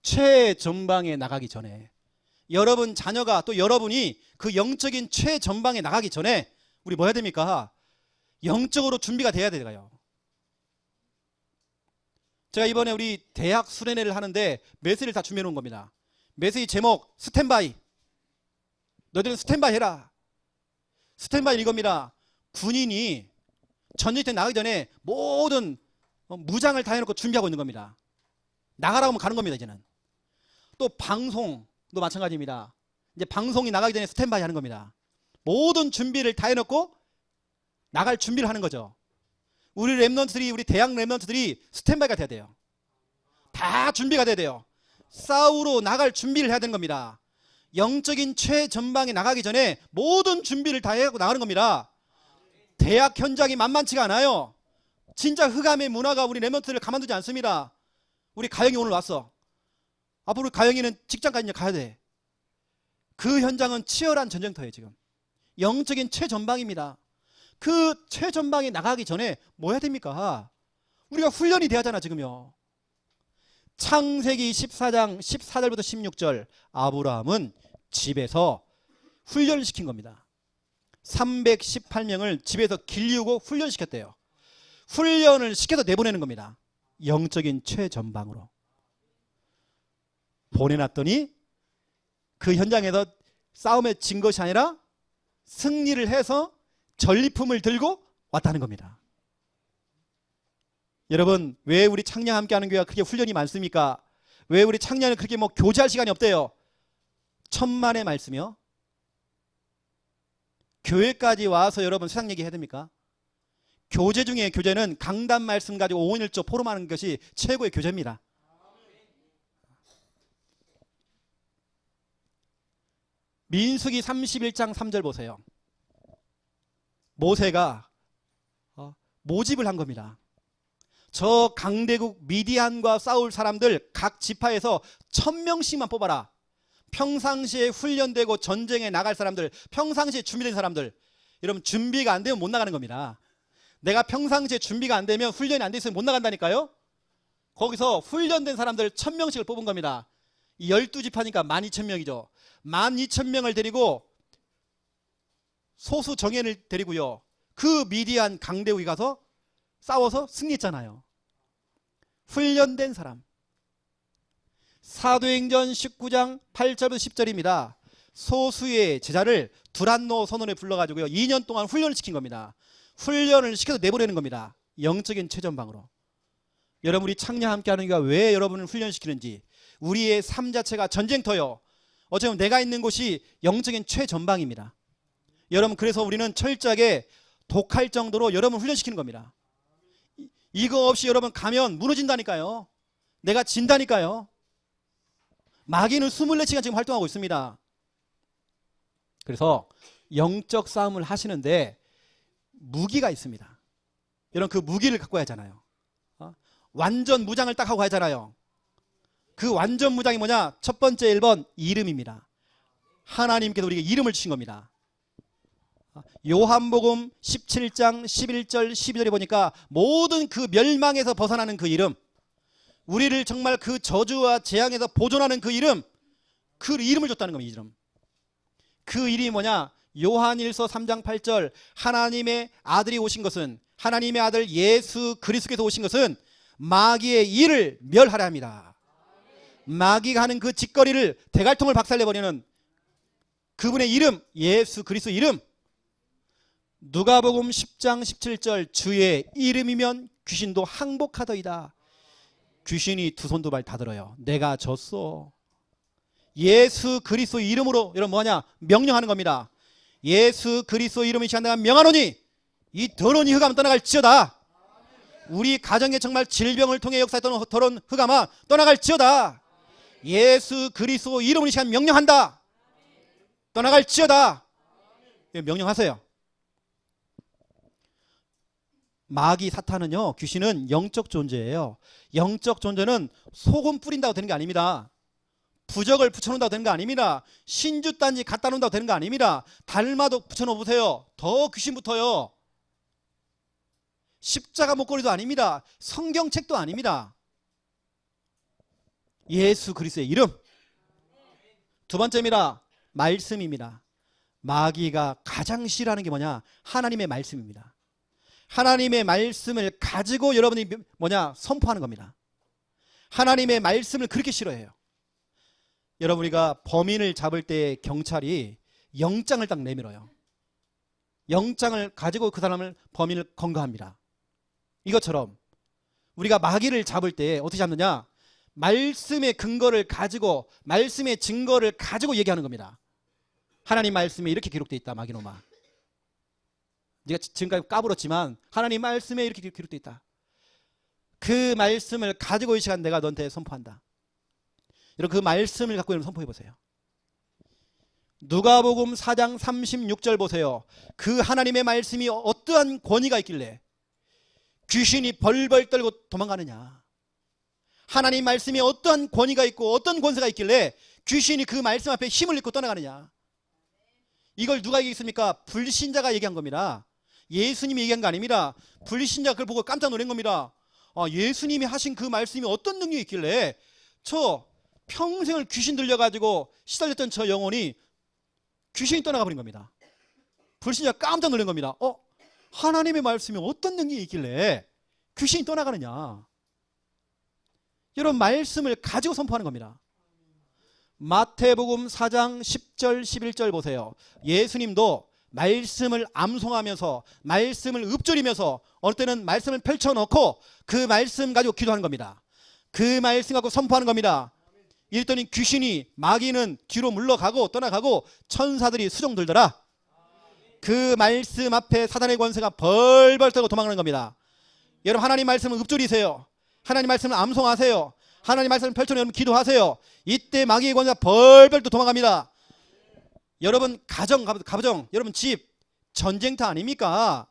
최전방에 나가기 전에 여러분 자녀가 또 여러분이 그 영적인 최전방에 나가기 전에 우리 뭐 해야 됩니까? 영적으로 준비가 돼야 돼요. 제가 이번에 우리 대학 수련회를 하는데 메시지를 다 준비해 놓은 겁니다. 메시지 제목 스탠바이. 너희들은 스탠바이 해라. 스탠바이 이겁니다. 군인이 전쟁터에 나가기 전에 모든 무장을 다 해놓고 준비하고 있는 겁니다. 나가라고 하면 가는 겁니다. 이제는. 또 방송도 마찬가지입니다. 이제 방송이 나가기 전에 스탠바이 하는 겁니다. 모든 준비를 다 해놓고 나갈 준비를 하는 거죠. 우리 랩런트들이 우리 대학 랩런트들이 스탠바이가 돼야 돼요. 다 준비가 돼야 돼요. 싸우러 나갈 준비를 해야 되는 겁니다. 영적인 최전방에 나가기 전에 모든 준비를 다 해갖고 나가는 겁니다. 대학 현장이 만만치가 않아요. 진짜 흑암의 문화가 우리 랩런트들을 가만두지 않습니다. 우리 가영이 오늘 왔어. 앞으로 가영이는 직장까지 이제 가야 돼. 그 현장은 치열한 전쟁터예요 지금. 영적인 최전방입니다. 그 최전방에 나가기 전에 뭐 해야 됩니까? 우리가 훈련이 돼야 하잖아 지금요. 창세기 14장 14절부터 16절 아브라함은 집에서 훈련을 시킨 겁니다. 318명을 집에서 길리우고 훈련시켰대요. 훈련을 시켜서 내보내는 겁니다. 영적인 최전방으로 보내놨더니 그 현장에서 싸움에 진 것이 아니라 승리를 해서 전리품을 들고 왔다는 겁니다. 여러분, 왜 우리 창녕 함께하는 교회가 그렇게 훈련이 많습니까? 왜 우리 창녕을 그렇게 교제할 시간이 없대요? 천만의 말씀이요. 교회까지 와서 여러분 세상 얘기 해야 됩니까? 교제 중에 교제는 강단 말씀 가지고 5인 1조 포럼하는 것이 최고의 교제입니다. 민수기 31장 3절 보세요. 모세가 모집을 한 겁니다. 저 강대국 미디안과 싸울 사람들 각 지파에서 1000명씩만 뽑아라. 평상시에 훈련되고 전쟁에 나갈 사람들, 평상시에 준비된 사람들. 여러분, 준비가 안 되면 못 나가는 겁니다. 내가 평상시에 준비가 안 되면, 훈련이 안 돼 있으면 못 나간다니까요. 거기서 훈련된 사람들 1000명씩을 뽑은 겁니다. 12지파니까 12,000명이죠 12,000명을 데리고 소수 정예를 데리고요, 그 미디안 강대국에 가서 싸워서 승리했잖아요. 훈련된 사람. 사도행전 19장 8절부터 10절입니다. 소수의 제자를 두란노 선원에 불러가지고요 2년 동안 훈련을 시킨 겁니다. 훈련을 시켜서 내보내는 겁니다. 영적인 최전방으로. 여러분, 우리 창녕 함께하는 교회가 왜 여러분을 훈련시키는지, 우리의 삶 자체가 전쟁터요. 어쩌면 내가 있는 곳이 영적인 최전방입니다. 여러분, 그래서 우리는 철저하게 독할 정도로 여러분 훈련시키는 겁니다. 이거 없이 여러분 가면 무너진다니까요. 내가 진다니까요. 마귀는 24시간 지금 활동하고 있습니다. 그래서 영적 싸움을 하시는데 무기가 있습니다. 여러분, 그 무기를 갖고 하잖아요. 완전 무장을 딱 하고 하잖아요. 그 완전 무장이 뭐냐? 첫 번째 1번 이름입니다. 하나님께서 우리에게 이름을 주신 겁니다. 요한복음 17장 11절 12절에 보니까 모든 그 멸망에서 벗어나는 그 이름, 우리를 정말 그 저주와 재앙에서 보존하는 그 이름, 그 이름을 줬다는 겁니다. 이름. 그 이름이 뭐냐? 요한일서 3장 8절, 하나님의 아들이 오신 것은, 하나님의 아들 예수 그리스도께서 오신 것은 마귀의 일을 멸하려 합니다. 마귀가 하는 그 짓거리를, 대갈통을 박살내버리는 그분의 이름, 예수 그리스도 이름. 누가복음 10장 17절, 주의 이름이면 귀신도 항복하더이다. 귀신이 두 손 두 발 다 들어요. 내가 졌어. 예수 그리스도 이름으로 여러분 뭐하냐? 명령하는 겁니다. 예수 그리스도 이름이 시한 내가 명하노니 이 더러운 흑암 떠나갈지어다. 우리 가정에 정말 질병을 통해 역사했던 더러운 흑암아 떠나갈지어다. 예수 그리스도 이름으로 시한 명령한다. 떠나갈지어다. 명령하세요. 마귀 사탄은요, 귀신은 영적 존재예요. 영적 존재는 소금 뿌린다고 되는 게 아닙니다. 부적을 붙여놓는다고 되는 거 아닙니다. 신주단지 갖다 놓는다고 되는 거 아닙니다. 달마도 붙여놓으세요. 더 귀신 붙어요. 십자가 목걸이도 아닙니다. 성경책도 아닙니다. 예수 그리스도의 이름. 두 번째입니다. 말씀입니다. 마귀가 가장 싫어하는 게 뭐냐? 하나님의 말씀입니다. 하나님의 말씀을 가지고 여러분이 뭐냐? 선포하는 겁니다. 하나님의 말씀을 그렇게 싫어해요. 여러분, 우리가 범인을 잡을 때 경찰이 영장을 딱 내밀어요. 영장을 가지고 그 사람을, 범인을 검거합니다. 이것처럼 우리가 마귀를 잡을 때 어떻게 잡느냐? 말씀의 근거를 가지고, 말씀의 증거를 가지고 얘기하는 겁니다. 하나님 말씀에 이렇게 기록되어 있다, 마귀놈아. 네가 지금까지 까불었지만 하나님 말씀에 이렇게 기록되어 있다. 그 말씀을 가지고 이 시간 내가 너한테 선포한다. 여러분, 그 말씀을 갖고 여러분 선포해 보세요. 누가복음 4장 36절 보세요. 그 하나님의 말씀이 어떠한 권위가 있길래 귀신이 벌벌 떨고 도망가느냐? 하나님 말씀이 어떠한 권위가 있고 어떤 권세가 있길래 귀신이 그 말씀 앞에 힘을 잃고 떠나가느냐? 이걸 누가 얘기했습니까? 불신자가 얘기한 겁니다. 예수님이 얘기한 거 아닙니다. 불신자가 그걸 보고 깜짝 놀란 겁니다. 예수님이 하신 그 말씀이 어떤 능력이 있길래 저 평생을 귀신 들려가지고 시달렸던 저 영혼이 귀신이 떠나가 버린 겁니다. 불신자가 깜짝 놀란 겁니다. 하나님의 말씀이 어떤 능력이 있길래 귀신이 떠나가느냐? 여러분 말씀을 가지고 선포하는 겁니다. 마태복음 4장 10절 11절 보세요. 예수님도 말씀을 암송하면서 말씀을 읊조리면서 어느 때는 말씀을 펼쳐놓고 그 말씀 가지고 기도하는 겁니다. 그 말씀 갖고 선포하는 겁니다. 이랬더니 귀신이 마귀는 뒤로 물러가고 떠나가고 천사들이 수종 들더라. 그 말씀 앞에 사단의 권세가 벌벌 떨고 도망가는 겁니다. 여러분 하나님 말씀을 읊조리세요. 하나님 말씀을 암송하세요. 하나님 말씀을 펼쳐놓으면 기도하세요. 이때 마귀의 권세가 벌벌 또 도망갑니다. 여러분 가정, 여러분 집 전쟁터 아닙니까?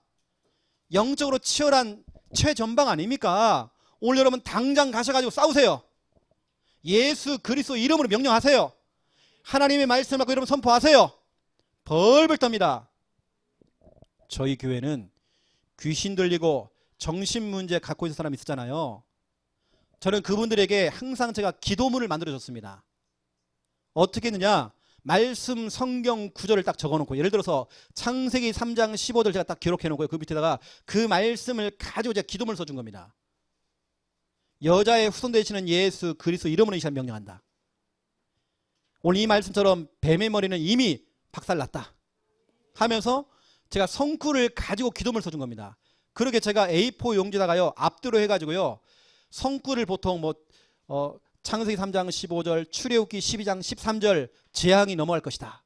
영적으로 치열한 최전방 아닙니까? 오늘 여러분 당장 가셔가지고 싸우세요. 예수 그리스도 이름으로 명령하세요. 하나님의 말씀을 갖고 여러분 선포하세요. 벌벌 떱니다. 저희 교회는 귀신 들리고 정신문제 갖고 있는 사람이 있었잖아요. 저는 그분들에게 항상 제가 기도문을 만들어줬습니다. 어떻게 했느냐, 말씀 성경 구절을 딱 적어놓고, 예를 들어서 창세기 3장 15절 제가 딱 기록해놓고요, 그 밑에다가 그 말씀을 가지고 제가 기도문을 써준 겁니다. 여자의 후손 되시는 예수 그리스도 이름으로 이 시간 명령한다. 오늘 이 말씀처럼 뱀의 머리는 이미 박살났다 하면서 제가 성구를 가지고 기도문을 써준 겁니다. 그렇게 제가 A4 용지다가요 앞뒤로 해가지고요 성구를 보통 창세기 3장 15절, 출애굽기 12장 13절 재앙이 넘어갈 것이다.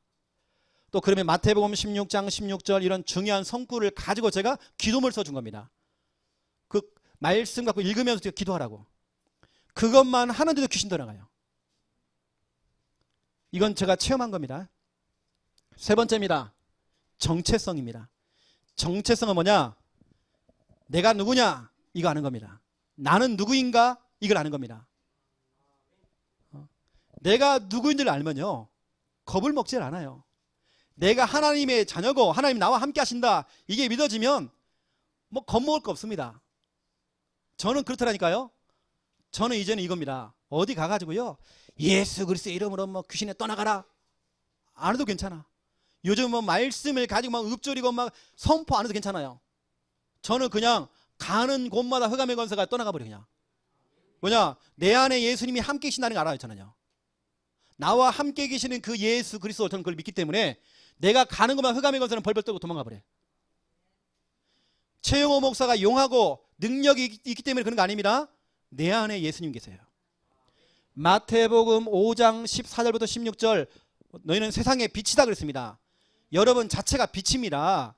또 그러면 마태복음 16장 16절 이런 중요한 성구를 가지고 제가 기도문을 써준 겁니다. 그 말씀 갖고 읽으면서 기도하라고. 그것만 하는데도 귀신 들어가요. 이건 제가 체험한 겁니다. 세 번째입니다. 정체성입니다. 정체성은 뭐냐? 내가 누구냐? 이거 아는 겁니다. 나는 누구인가? 이걸 아는 겁니다. 내가 누구인 줄 알면요 겁을 먹질 않아요. 내가 하나님의 자녀고 하나님 나와 함께 하신다 이게 믿어지면 뭐 겁먹을 거 없습니다. 저는 그렇더라니까요. 저는 이제는 이겁니다. 어디 가가지고요 예수 그리스도 이름으로 뭐 귀신에 떠나가라 안 해도 괜찮아. 요즘 뭐 말씀을 가지고 막 읊조리고 막 선포 안 해도 괜찮아요. 저는 그냥 가는 곳마다 흑암의 권세가 떠나가 버려. 그냥 뭐냐, 내 안에 예수님이 함께 계신다는 걸 알아요. 저는요 나와 함께 계시는 그 예수 그리스도, 저는 그걸 믿기 때문에 내가 가는 곳마다 흑암의 권세는 벌벌 떨고 도망가 버려. 최영호 목사가 용하고 능력이 있기 때문에 그런 거 아닙니다. 내 안에 예수님 계세요. 마태복음 5장 14절부터 16절 너희는 세상의 빛이다 그랬습니다. 여러분 자체가 빛입니다.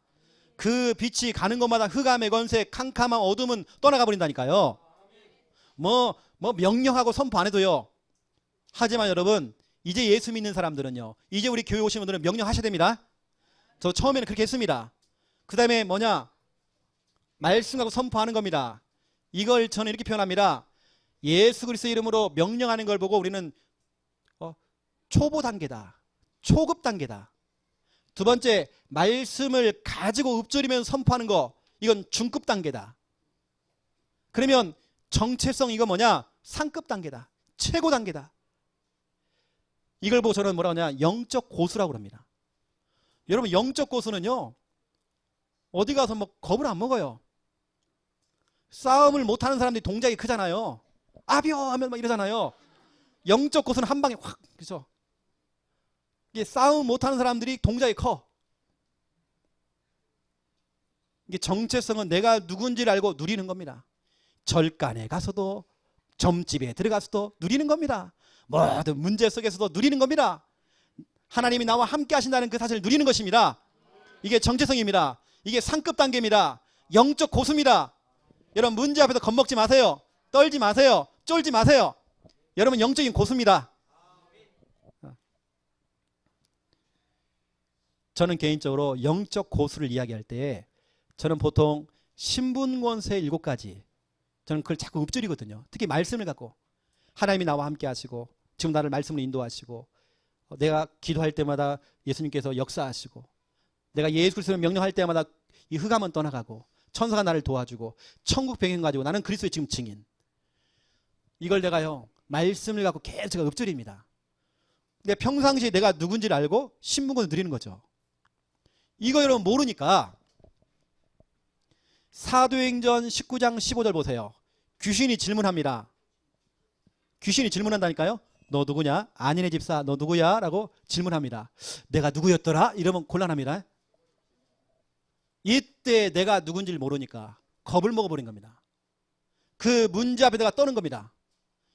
그 빛이 가는 곳마다 흑암의 권세 캄캄한 어둠은 떠나가 버린다니까요. 뭐 명령하고 선포 안 해도요. 하지만 여러분 이제 예수 믿는 사람들은요 이제 우리 교회 오신 분들은 명령하셔야 됩니다. 저 처음에는 그렇게 했습니다. 그 다음에 뭐냐, 말씀하고 선포하는 겁니다. 이걸 저는 이렇게 표현합니다. 예수 그리스도 이름으로 명령하는 걸 보고 우리는 초보 단계다, 초급 단계다. 두 번째, 말씀을 가지고 읊조리면서 선포하는 거, 이건 중급 단계다. 그러면 정체성, 이거 뭐냐, 상급 단계다, 최고 단계다. 이걸 보고 저는 뭐라고 하냐, 영적 고수라고 합니다. 여러분 영적 고수는요 어디 가서 뭐 겁을 안 먹어요. 싸움을 못하는 사람들이 동작이 크잖아요. 아비오 하면 막 이러잖아요. 영적 고수는 한 방에 확, 그렇죠? 이게 싸움 못하는 사람들이 동작이 커. 이게 정체성은 내가 누군지를 알고 누리는 겁니다. 절간에 가서도 점집에 들어가서도 누리는 겁니다. 모든 문제 속에서도 누리는 겁니다. 하나님이 나와 함께 하신다는 그 사실을 누리는 것입니다. 이게 정체성입니다. 이게 상급 단계입니다. 영적 고수입니다. 여러분 문제 앞에서 겁먹지 마세요. 떨지 마세요. 쫄지 마세요. 여러분 영적인 고수입니다. 저는 개인적으로 영적 고수를 이야기할 때 저는 보통 신분권세 7가지, 저는 그걸 자꾸 읊조리거든요. 특히 말씀을 갖고 하나님이 나와 함께 하시고 지금 나를 말씀으로 인도하시고 내가 기도할 때마다 예수님께서 역사하시고 내가 예수 그리스도를 명령할 때마다 이 흑암은 떠나가고 천사가 나를 도와주고 천국 배경 가지고 나는 그리스도의 지금 증인. 이걸 내가요 말씀을 갖고 계속 제가 읊조립니다. 근데 평상시에 내가 누군지를 알고 신분권을 누리는 거죠. 이거 여러분 모르니까 사도행전 19장 15절 보세요. 귀신이 질문합니다. 귀신이 질문한다니까요. 너 누구냐? 아니네 집사. 너 누구야? 라고 질문합니다. 내가 누구였더라? 이러면 곤란합니다. 이때 내가 누군지를 모르니까 겁을 먹어버린 겁니다. 그 문제 앞에다가 떠는 겁니다.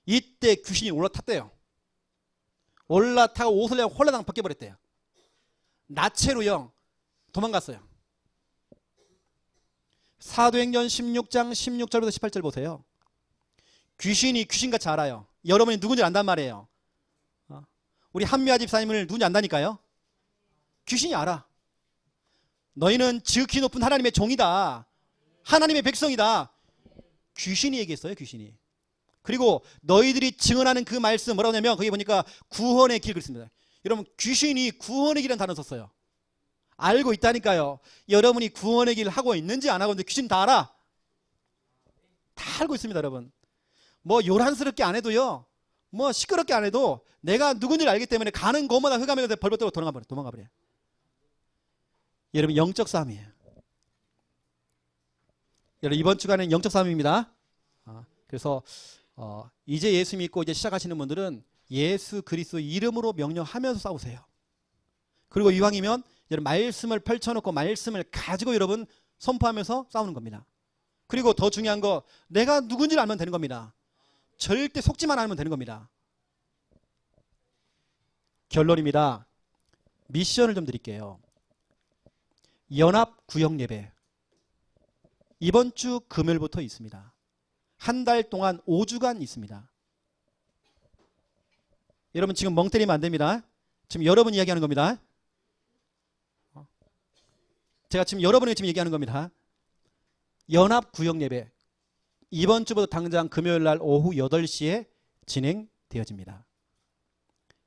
이때 귀신이 올라탔대요. 올라타고 옷을 내고 홀라당 벗겨버렸대요. 나체로요 도망갔어요. 사도행전 16장 16절부터 18절 보세요. 귀신이 귀신같이 알아요. 여러분이 누군지 안단 말이에요. 우리 한미아 집사님을 누군지 안다니까요. 귀신이 알아. 너희는 지극히 높은 하나님의 종이다. 하나님의 백성이다. 귀신이 얘기했어요. 귀신이. 그리고 너희들이 증언하는 그 말씀 뭐라고 하냐면 거기 보니까 구원의 길 그랬습니다. 여러분 귀신이 구원의 길이라는 단어 썼어요. 알고 있다니까요. 여러분이 구원의 길을 하고 있는지 안 하고 있는지 귀신 다 알아. 다 알고 있습니다. 여러분. 뭐 요란스럽게 안 해도요. 뭐 시끄럽게 안 해도 내가 누군지를 알기 때문에 가는 곳마다 흑암에서 벌벌 떠고 도망가버려요. 여러분 영적 싸움이에요. 여러분 이번 주간은 영적 싸움입니다. 그래서 이제 예수 믿고 이제 시작하시는 분들은 예수 그리스도 이름으로 명령하면서 싸우세요. 그리고 이왕이면 여러분 말씀을 펼쳐놓고 말씀을 가지고 여러분 선포하면서 싸우는 겁니다. 그리고 더 중요한 거 내가 누군지를 알면 되는 겁니다. 절대 속지만 않으면 되는 겁니다. 결론입니다. 미션을 좀 드릴게요. 연합 구역 예배 이번 주 금요일부터 있습니다. 한 달 동안 5주간 있습니다. 여러분 지금 멍 때리면 안 됩니다. 지금 여러분 이야기하는 겁니다. 제가 지금 여러분에게 지금 얘기하는 겁니다. 연합 구역 예배 이번 주부터 당장 금요일 날 오후 8시에 진행되어집니다.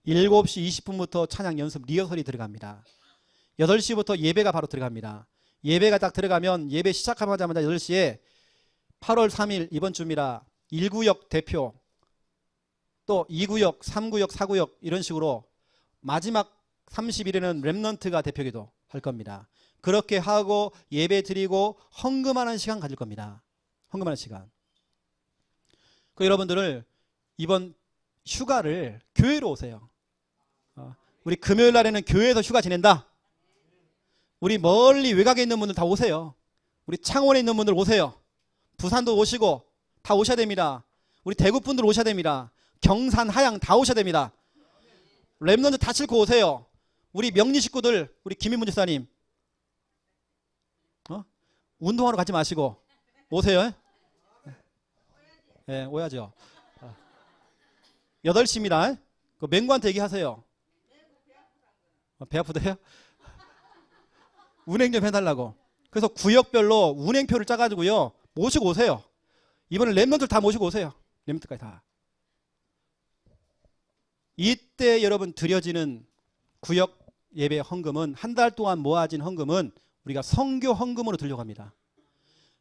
7시 20분부터 찬양 연습 리허설이 들어갑니다. 8시부터 예배가 바로 들어갑니다. 예배가 딱 들어가면 예배 시작하자마자 8시에 8월 3일 이번 주입니다. 1구역 대표 또 2구역, 3구역, 4구역 이런 식으로 마지막 30일에는 렘넌트가 대표기도 할 겁니다. 그렇게 하고 예배 드리고 헌금하는 시간 가질 겁니다. 헌금하는 시간. 그 여러분들을 이번 휴가를 교회로 오세요. 우리 금요일 날에는 교회에서 휴가 지낸다. 우리 멀리 외곽에 있는 분들 다 오세요. 우리 창원에 있는 분들 오세요. 부산도 오시고 다 오셔야 됩니다. 우리 대구 분들 오셔야 됩니다. 경산, 하양 다 오셔야 됩니다. 렘넌트 다 싣고 오세요. 우리 명리 식구들, 우리 김인문 집사님 운동하러 가지 마시고 오세요. 네, 오야죠. 8시입니다. 그 맹구한테 얘기하세요. 배 아프대요? 운행 좀 해달라고. 그래서 구역별로 운행표를 짜가지고요 모시고 오세요. 이번에 렘넌트들 다 모시고 오세요. 렘넌트까지 다. 이때 여러분 드려지는 구역 예배 헌금은 한 달 동안 모아진 헌금은 우리가 선교 헌금으로 들려고 합니다.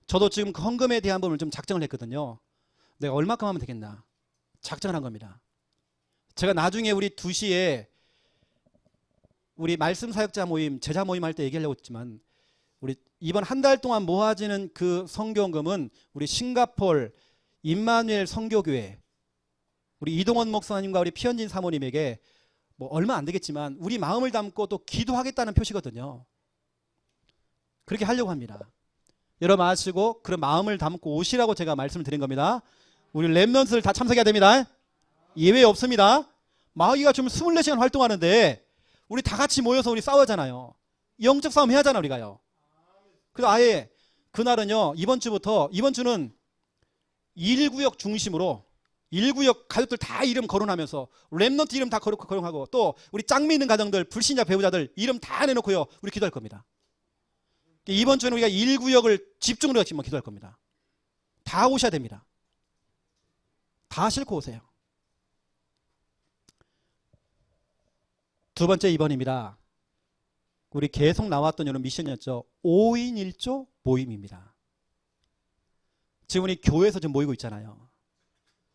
저도 지금 그 헌금에 대한 부분을 좀 작정을 했거든요. 내가 얼마큼 하면 되겠나 작정을 한 겁니다. 제가 나중에 우리 2시에 우리 말씀 사역자 모임, 제자 모임 할 때 얘기하려고 했지만 우리 이번 한 달 동안 모아지는 그 선교헌금은 우리 싱가폴 임마누엘 선교교회 우리 이동원 목사님과 우리 피현진 사모님에게 뭐 얼마 안 되겠지만 우리 마음을 담고 또 기도하겠다는 표시거든요. 그렇게 하려고 합니다. 여러분 아시고 그런 마음을 담고 오시라고 제가 말씀을 드린 겁니다. 우리 렘넌트들 다 참석해야 됩니다. 예외 없습니다. 마귀가 지금 24시간 활동하는데 우리 다 같이 모여서 우리 싸우잖아요. 영적 싸움 해야 하잖아 우리가요. 그래서 아예 그날은요 이번 주부터 이번 주는 1구역 중심으로 1구역 가족들 다 이름 거론하면서 렘넌트 이름 다 거론하고 또 우리 짝미 있는 가정들 불신자 배우자들 이름 다 내놓고요 우리 기도할 겁니다. 이번 주는 우리가 1구역을 집중으로 지금 기도할 겁니다. 다 오셔야 됩니다. 다 싣고 오세요. 두 번째 2번입니다. 우리 계속 나왔던 이런 미션이었죠. 5인 1조 모임입니다. 지금 우리 교회에서 좀 모이고 있잖아요.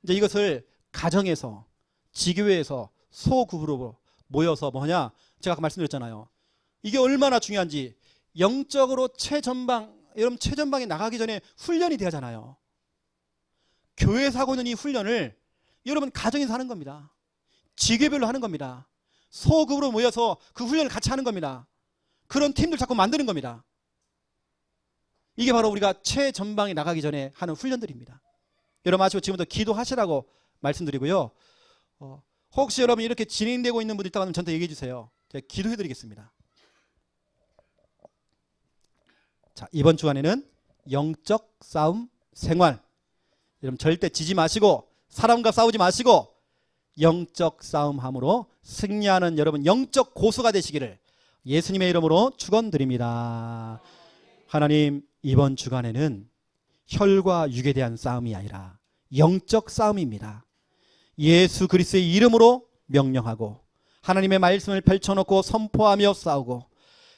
이제 이것을 가정에서 지교회에서 소그룹으로 모여서 뭐냐 제가 아까 말씀드렸잖아요. 이게 얼마나 중요한지 영적으로 최전방 여러분 최전방에 나가기 전에 훈련이 돼야 하잖아요. 교회에서 하고 있는 이 훈련을 여러분 가정에서 하는 겁니다. 지교별로 하는 겁니다. 소그룹으로 모여서 그 훈련을 같이 하는 겁니다. 그런 팀들 자꾸 만드는 겁니다. 이게 바로 우리가 최전방에 나가기 전에 하는 훈련들입니다. 여러분 아시고 지금부터 기도하시라고 말씀드리고요. 혹시 여러분 이렇게 진행되고 있는 분들 있다면 저한테 얘기해 주세요. 제가 기도해 드리겠습니다. 자, 이번 주간에는 영적 싸움 생활. 여러분 절대 지지 마시고 사람과 싸우지 마시고 영적 싸움함으로 승리하는 여러분 영적 고수가 되시기를 예수님의 이름으로 축원드립니다. 하나님, 이번 주간에는 혈과 육에 대한 싸움이 아니라 영적 싸움입니다. 예수 그리스도의 이름으로 명령하고 하나님의 말씀을 펼쳐놓고 선포하며 싸우고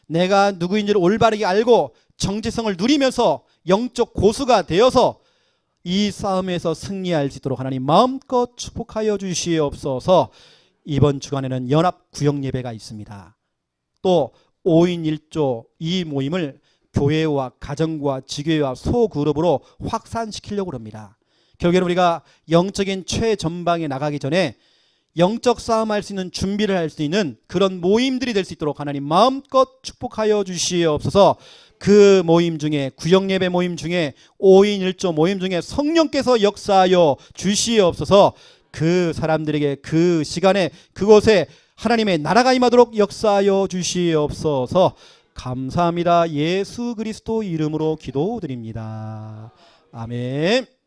내가 누구인지를 올바르게 알고 정체성을 누리면서 영적 고수가 되어서 이 싸움에서 승리할 수 있도록 하나님 마음껏 축복하여 주시옵소서. 이번 주간에는 연합 구역 예배가 있습니다. 또 5인 1조 이 모임을 교회와 가정과 지교회와 소그룹으로 확산시키려고 합니다. 결국에는 우리가 영적인 최전방에 나가기 전에 영적 싸움할 수 있는 준비를 할 수 있는 그런 모임들이 될 수 있도록 하나님 마음껏 축복하여 주시옵소서. 그 모임 중에 구역예배 모임 중에 5인 1조 모임 중에 성령께서 역사하여 주시옵소서. 그 사람들에게 그 시간에 그곳에 하나님의 나라가 임하도록 역사하여 주시옵소서. 감사합니다. 예수 그리스도 이름으로 기도드립니다. 아멘.